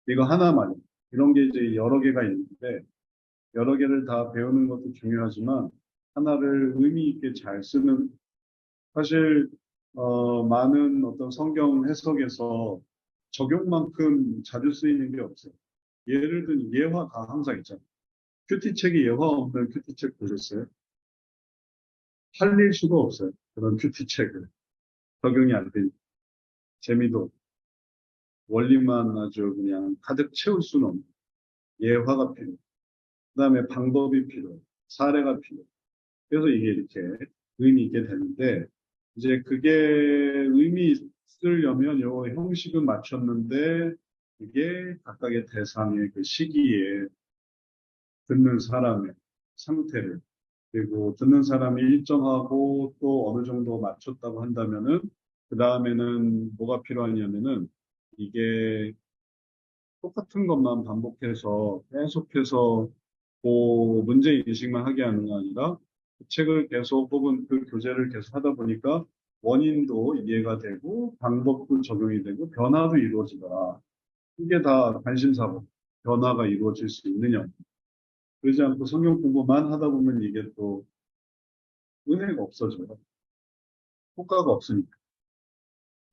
이거 하나만 이런 게 이제 여러 개가 있는데 여러 개를 다 배우는 것도 중요하지만 하나를 의미 있게 잘 쓰는 사실 많은 어떤 성경 해석에서 적용만큼 자주 쓰이는 게 없어요. 예를 든 예화 다 항상 있잖아요. 큐티책이 예화 없는 큐티책 보셨어요? 팔릴 수가 없어요. 그런 큐티책을. 적용이 안 되니. 재미도 없고, 원리만 아주 그냥 가득 채울 수는 없는. 예화가 필요해. 그 다음에 방법이 필요해. 사례가 필요해. 그래서 이게 이렇게 의미 있게 되는데, 이제 그게 의미 있으려면 요 형식은 맞췄는데 이게 각각의 대상의 그 시기에 듣는 사람의 상태를 그리고 듣는 사람이 일정하고 또 어느 정도 맞췄다고 한다면은 그 다음에는 뭐가 필요하냐면은 이게 똑같은 것만 반복해서 계속해서 그 문제 인식만 하게 하는 게 아니라 그 책을 계속 혹은 그 교재를 계속 하다 보니까 원인도 이해가 되고 방법도 적용이 되고 변화도 이루어지더라. 이게 다 관심사고 변화가 이루어질 수 있느냐. 그러지 않고 성경 공부만 하다 보면 이게 또 은혜가 없어져요. 효과가 없으니까.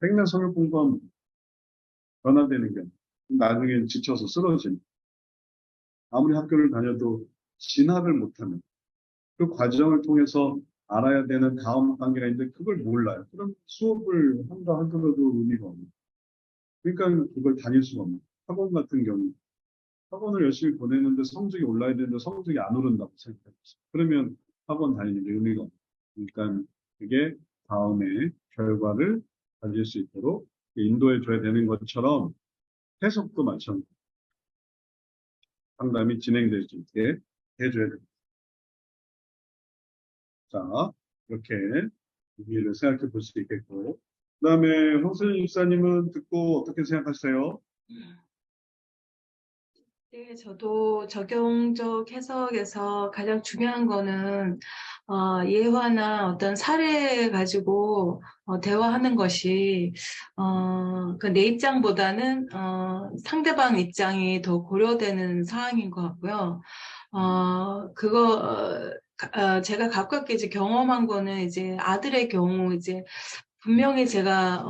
백날 성경 공부하면 변화되는 게 나중에 지쳐서 쓰러지는. 아무리 학교를 다녀도 진학을 못하는 그 과정을 통해서 알아야 되는 다음 단계가 있는데 그걸 몰라요. 그럼 수업을 한다 하더라도 의미가 없는. 그러니까 그걸 다닐 수가 없는. 학원 같은 경우 학원을 열심히 보내는데 성적이 올라야 되는데 성적이 안 오른다고 생각해요. 그러면 학원 다니는 게 의미가 없는. 그러니까 그게 다음에 결과를 가질 수 있도록 인도해 줘야 되는 것처럼 해석도 마찬가지. 상담이 진행될 수 있게 해줘야 됩니다. 자, 이렇게 의미를 생각해 볼 수 있겠고. 그 다음에 홍순희 집사님은 듣고 어떻게 생각하세요? 네, 저도 적용적 해석에서 가장 중요한 거는 예화나 어떤 사례 가지고 대화하는 것이 그 내 입장보다는 상대방 입장이 더 고려되는 사항인 것 같고요. 제가 가깝게 이제 경험한 거는 이제 아들의 경우 이제 분명히 제가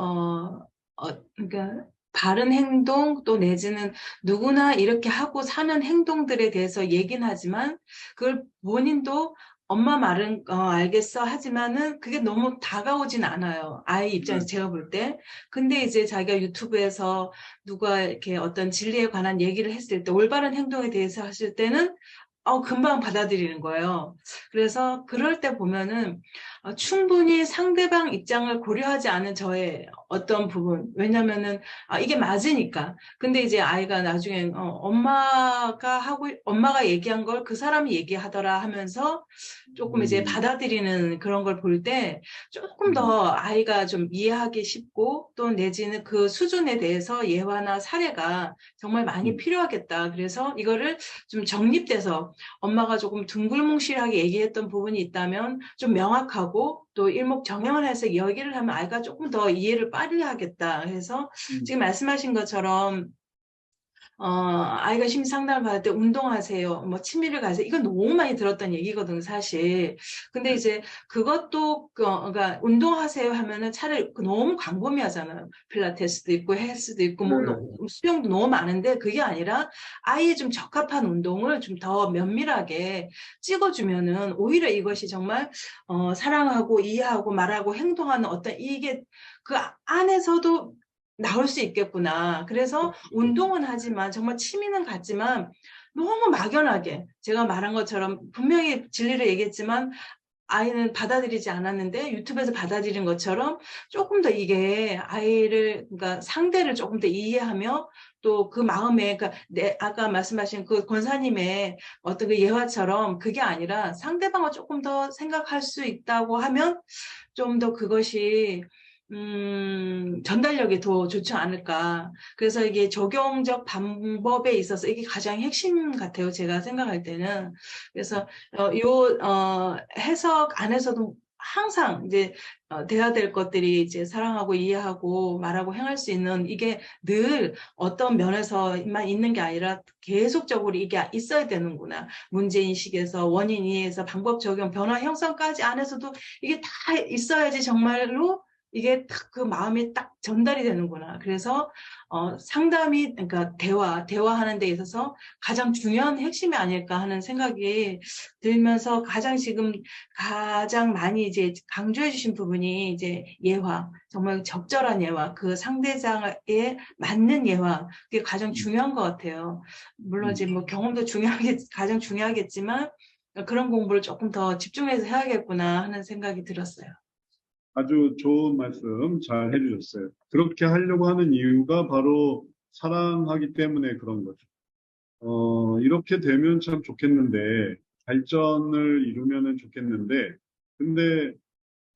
그러니까 바른 행동 또 내지는 누구나 이렇게 하고 사는 행동들에 대해서 얘기는 하지만 그걸 본인도 엄마 말은 알겠어 하지만은 그게 너무 다가오진 않아요. 아이 입장에서 제가 볼 때. 근데 이제 자기가 유튜브에서 누가 이렇게 어떤 진리에 관한 얘기를 했을 때 올바른 행동에 대해서 하실 때는 금방 받아들이는 거예요. 그래서 그럴 때 보면은 충분히 상대방 입장을 고려하지 않은 저의 어떤 부분. 왜냐면은 이게 맞으니까. 근데 이제 아이가 나중에 엄마가 얘기한 걸 그 사람이 얘기하더라 하면서 조금 이제 받아들이는 그런 걸 볼 때 조금 더 아이가 좀 이해하기 쉽고 또 내지는 그 수준에 대해서 예화나 사례가 정말 많이 필요하겠다. 그래서 이거를 좀 정립돼서 엄마가 조금 둥글뭉실하게 얘기했던 부분이 있다면 좀 명확하고 또 일목정연을 해서 얘기를 하면 아이가 조금 더 이해를 빨리 하겠다. 그래서 지금 말씀하신 것처럼 아이가 심리 상담을 받을 때 운동하세요. 뭐 취미를 가세요. 이건 너무 많이 들었던 얘기거든요, 사실. 근데 이제 그것도 그러니까 운동하세요 하면은 차라리 너무 광범위하잖아요. 필라테스도 있고 헬스도 있고 뭐 수영도 너무 많은데 그게 아니라 아이에 좀 적합한 운동을 좀 더 면밀하게 찍어주면은 오히려 이것이 정말 사랑하고 이해하고 말하고 행동하는 어떤 이게 그 안에서도 나올 수 있겠구나. 그래서 운동은 하지만 정말 취미는 같지만 너무 막연하게 제가 말한 것처럼 분명히 진리를 얘기했지만 아이는 받아들이지 않았는데 유튜브에서 받아들인 것처럼 조금 더 이게 아이를 그러니까 상대를 조금 더 이해하며 또 그 마음에 그러니까 아까 말씀하신 그 권사님의 어떤 그 예화처럼 그게 아니라 상대방을 조금 더 생각할 수 있다고 하면 좀 더 그것이 전달력이 더 좋지 않을까. 그래서 이게 적용적 방법에 있어서 이게 가장 핵심 같아요. 제가 생각할 때는. 그래서 해석 안에서도 항상 이제 돼야 될 것들이 이제 사랑하고 이해하고 말하고 행할 수 있는 이게 늘 어떤 면에서만 있는 게 아니라 계속적으로 이게 있어야 되는구나. 문제인식에서 원인 이해에서 방법 적용, 변화 형성까지 안에서도 이게 다 있어야지 정말로 이게 딱 그 마음이 딱 전달이 되는구나. 그래서 상담이 그러니까 대화하는 데 있어서 가장 중요한 핵심이 아닐까 하는 생각이 들면서 가장 많이 이제 강조해 주신 부분이 이제 예화, 정말 적절한 예화, 그 상대장에 맞는 예화, 그게 가장 중요한 것 같아요. 물론 이제 뭐 경험도 가장 중요하겠지만 그런 공부를 조금 더 집중해서 해야겠구나 하는 생각이 들었어요. 아주 좋은 말씀 잘 해주셨어요. 그렇게 하려고 하는 이유가 바로 사랑하기 때문에 그런 거죠. 이렇게 되면 참 좋겠는데, 발전을 이루면은 좋겠는데, 근데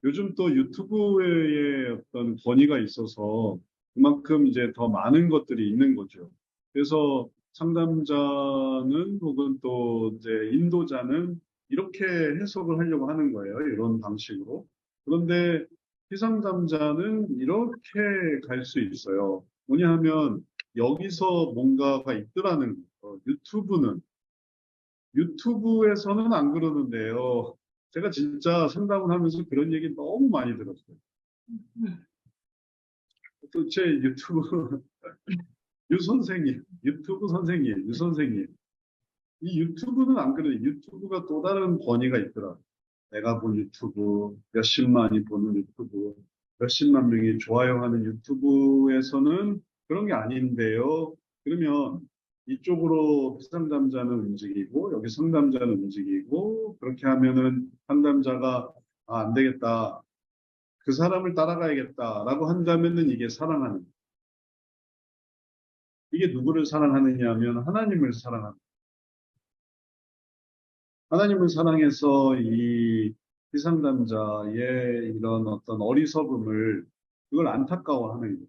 요즘 또 유튜브의 어떤 권위가 있어서 그만큼 이제 더 많은 것들이 있는 거죠. 그래서 상담자는 혹은 또 이제 인도자는 이렇게 해석을 하려고 하는 거예요. 이런 방식으로. 그런데 피상담자는 이렇게 갈 수 있어요. 뭐냐 하면 여기서 뭔가가 있더라는 거예요. 유튜브에서는 안 그러는데요. 제가 진짜 상담을 하면서 그런 얘기 너무 많이 들었어요. 음. 도대체 유튜브, 유 선생님, 유튜브 선생님, 유 선생님. 이 유튜브는 안 그래요. 유튜브가 또 다른 권위가 있더라고요. 내가 본 유튜브, 몇십만이 보는 유튜브, 몇십만 명이 좋아요하는 유튜브에서는 그런 게 아닌데요. 그러면 이쪽으로 상담자는 움직이고 여기 상담자는 움직이고 그렇게 하면은 상담자가 아, 안 되겠다. 그 사람을 따라가야겠다라고 한다면은 이게 사랑하는 이게 누구를 사랑하느냐 하면 하나님을 사랑하는 하나님을 사랑해서 이 피상담자의 이런 어떤 어리석음을 그걸 안타까워하는 거예요.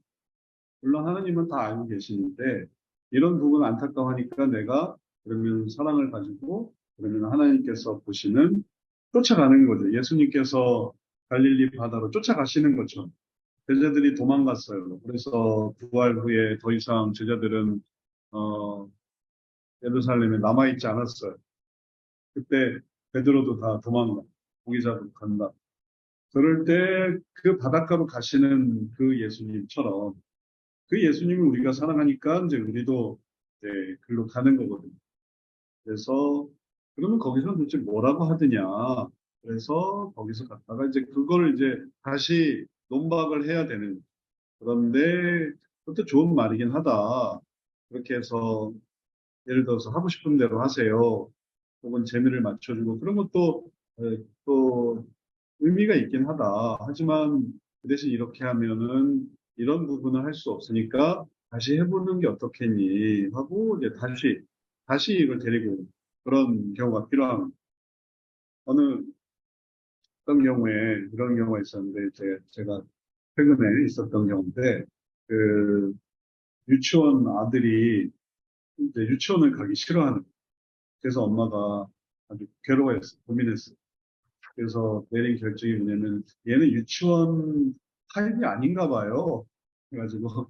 물론 하나님은 다 알고 계시는데 이런 부분 안타까워하니까 내가 그러면 사랑을 가지고 그러면 하나님께서 보시는 쫓아가는 거죠. 예수님께서 갈릴리 바다로 쫓아가시는 것처럼 제자들이 도망갔어요. 그래서 부활 후에 더 이상 제자들은 어, 예루살렘에 남아있지 않았어요. 그때 베드로도 다 도망가. 고기 잡으러 간다. 그럴 때 그 바닷가로 가시는 그 예수님처럼 그 예수님을 우리가 사랑하니까 이제 우리도 이제 글로 가는 거거든요. 그래서 그러면 거기서 도대체 뭐라고 하느냐. 그래서 거기서 갔다가 이제 그걸 이제 다시 논박을 해야 되는. 그런데 그것도 좋은 말이긴 하다. 그렇게 해서 예를 들어서 하고 싶은 대로 하세요. 혹은 재미를 맞춰주고 그런 것도 또 의미가 있긴 하다. 하지만 그 대신 이렇게 하면은 이런 부분을 할 수 없으니까 다시 해보는 게 어떻겠니 하고 이제 다시 이걸 데리고 오는 그런 경우가 필요한 어느 어떤 경우에 이런 경우가 있었는데 제가 최근에 있었던 경우인데 그 유치원 아들이 이제 유치원을 가기 싫어하는 그래서 엄마가 아주 괴로워했어 고민했어. 그래서 내린 결정이 뭐냐면 얘는 유치원 타입이 아닌가 봐요. 그래가지고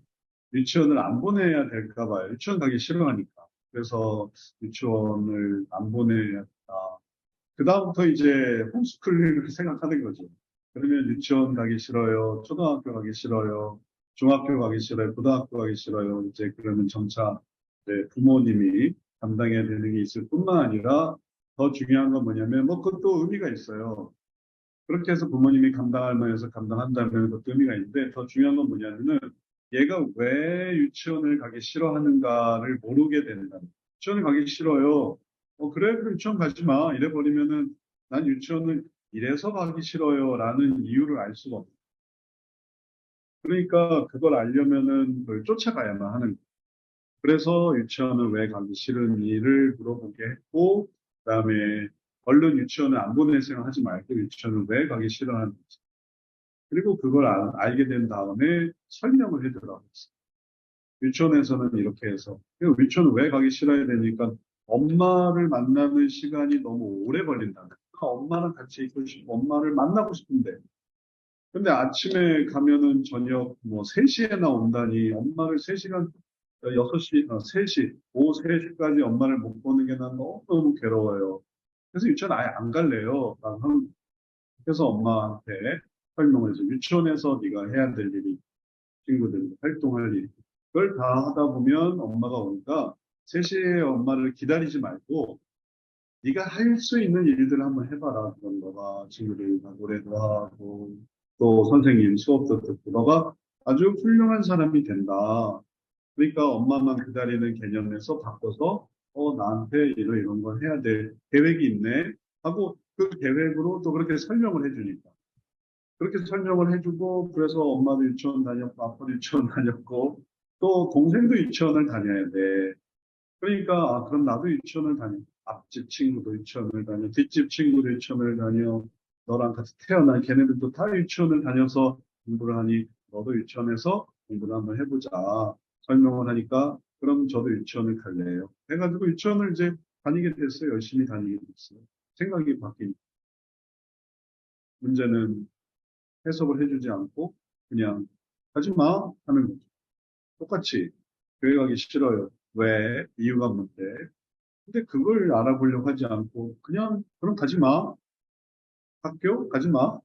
유치원을 안 보내야 될까 봐요. 유치원 가기 싫어하니까. 그래서 유치원을 안 보내야겠다. 그다음부터 이제 홈스쿨링을 생각하는 거죠. 그러면 유치원 가기 싫어요. 초등학교 가기 싫어요. 중학교 가기 싫어요. 고등학교 가기 싫어요. 이제 그러면 점차 이제 부모님이 감당해야 되는 게 있을 뿐만 아니라 더 중요한 건 뭐냐면 뭐 그것도 의미가 있어요. 그렇게 해서 부모님이 감당할 만해서 감당한다면 그것도 의미가 있는데 더 중요한 건 뭐냐면은 얘가 왜 유치원을 가기 싫어하는가를 모르게 된다. 유치원을 가기 싫어요. 그래, 그럼 유치원 가지 마. 이래 버리면은 난 유치원을 이래서 가기 싫어요. 라는 이유를 알 수가 없어. 그러니까 그걸 알려면은 그걸 쫓아가야만 하는 거예요. 그래서 유치원을 왜 가기 싫은지를 물어보게 했고, 그다음에 얼른 유치원을 안 보낼 생각하지 말고 유치원을 왜 가기 싫어하는지. 그리고 그걸 알게 된 다음에 설명을 해주라고 했어요. 유치원에서는 이렇게 해서. 그리고 유치원을 왜 가기 싫어야 되니까 엄마를 만나는 시간이 너무 오래 걸린다. 엄마랑 같이 있고 싶고 엄마를 만나고 싶은데. 근데 아침에 가면은 저녁 뭐 3시에나 온다니 엄마를 3시간, 6시, 3시, 오후 3시까지 엄마를 못 보는 게 난 너무너무 괴로워요. 그래서 유치원 아예 안 갈래요. 그래서 엄마한테 설명을 해서 유치원에서 네가 해야 될 일이 친구들 활동할 일 그걸 다 하다 보면 엄마가 오니까 3시에 엄마를 기다리지 말고 네가 할 수 있는 일들을 한번 해봐라. 그런 거가 친구들과 노래도 하고 또 선생님 수업도 듣고 너가 아주 훌륭한 사람이 된다. 그러니까 엄마만 기다리는 개념에서 바꿔서 나한테 이런 걸 해야 될 계획이 있네 하고 그 계획으로 또 그렇게 설명을 해주니까 그렇게 설명을 해주고, 그래서 엄마도 유치원 다녔고, 아빠도 유치원 다녔고, 또 동생도 유치원을 다녀야 돼. 그러니까, 아, 그럼 나도 유치원을 다녀. 앞집 친구도 유치원을 다녀. 뒷집 친구도 유치원을 다녀. 너랑 같이 태어난 걔네들도 다 유치원을 다녀서 공부를 하니, 너도 유치원에서 공부를 한번 해보자. 설명을 하니까, 그럼 저도 유치원을 갈래요. 해가지고 유치원을 이제 다니게 됐어요. 열심히 다니게 됐어요. 생각이 바뀐 문제는 해석을 해주지 않고, 그냥, 하지 마! 하는 거죠. 똑같이, 교회 가기 싫어요. 왜? 이유가 뭔데? 근데 그걸 알아보려고 하지 않고 그냥 그럼 가지 마. 학교 가지 마.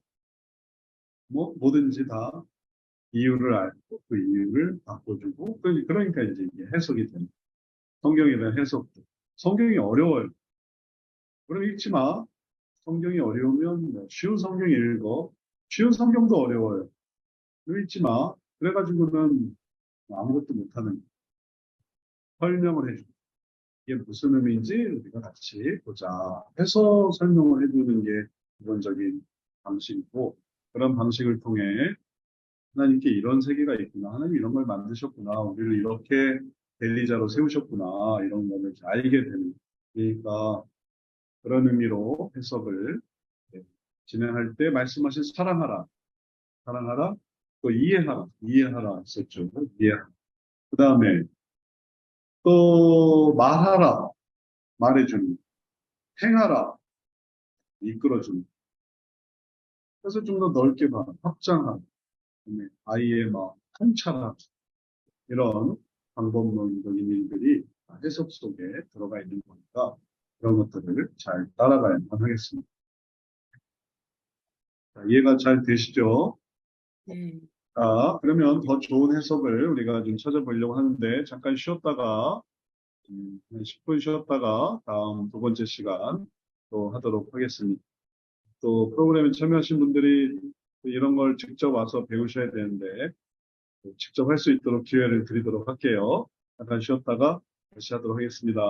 뭐 뭐든지 다 이유를 알고 그 이유를 바꿔주고 그러니까 이제 이게 해석이 되는 성경에 대한 해석도 성경이 어려워요. 그럼 읽지 마. 성경이 어려우면 뭐 쉬운 성경 읽어. 쉬운 성경도 어려워요. 그럼 읽지 마. 그래가지고는 아무것도 못하는 설명을 해주고 이게 무슨 의미인지 우리가 같이 보자 해서 설명을 해주는 게 기본적인 방식이고 그런 방식을 통해 하나님께 이런 세계가 있구나. 하나님 이런 걸 만드셨구나. 우리를 이렇게 대리자로 세우셨구나. 이런 거를 알게 되는. 그러니까 그런 의미로 해석을 진행할 때 말씀하신 사랑하라. 사랑하라. 또 이해하라. 이해하라 했었죠. 이해하라. 그 다음에 또 말하라. 말해주는. 행하라. 이끌어주는. 그래서 좀 더 넓게 봐. 확장하라. 그다음에 아이의 마음. 통찰하라. 이런 방법론적인 일들이 해석 속에 들어가 있는 거니까 그런 것들을 잘 따라가야만 하겠습니다. 자, 이해가 잘 되시죠? 네. 자, 그러면 더 좋은 해석을 우리가 좀 찾아보려고 하는데 잠깐 쉬었다가 한 10분 쉬었다가 다음 두 번째 시간 또 하도록 하겠습니다. 또 프로그램에 참여하신 분들이 이런 걸 직접 와서 배우셔야 되는데 직접 할 수 있도록 기회를 드리도록 할게요. 잠깐 쉬었다가 다시 하도록 하겠습니다.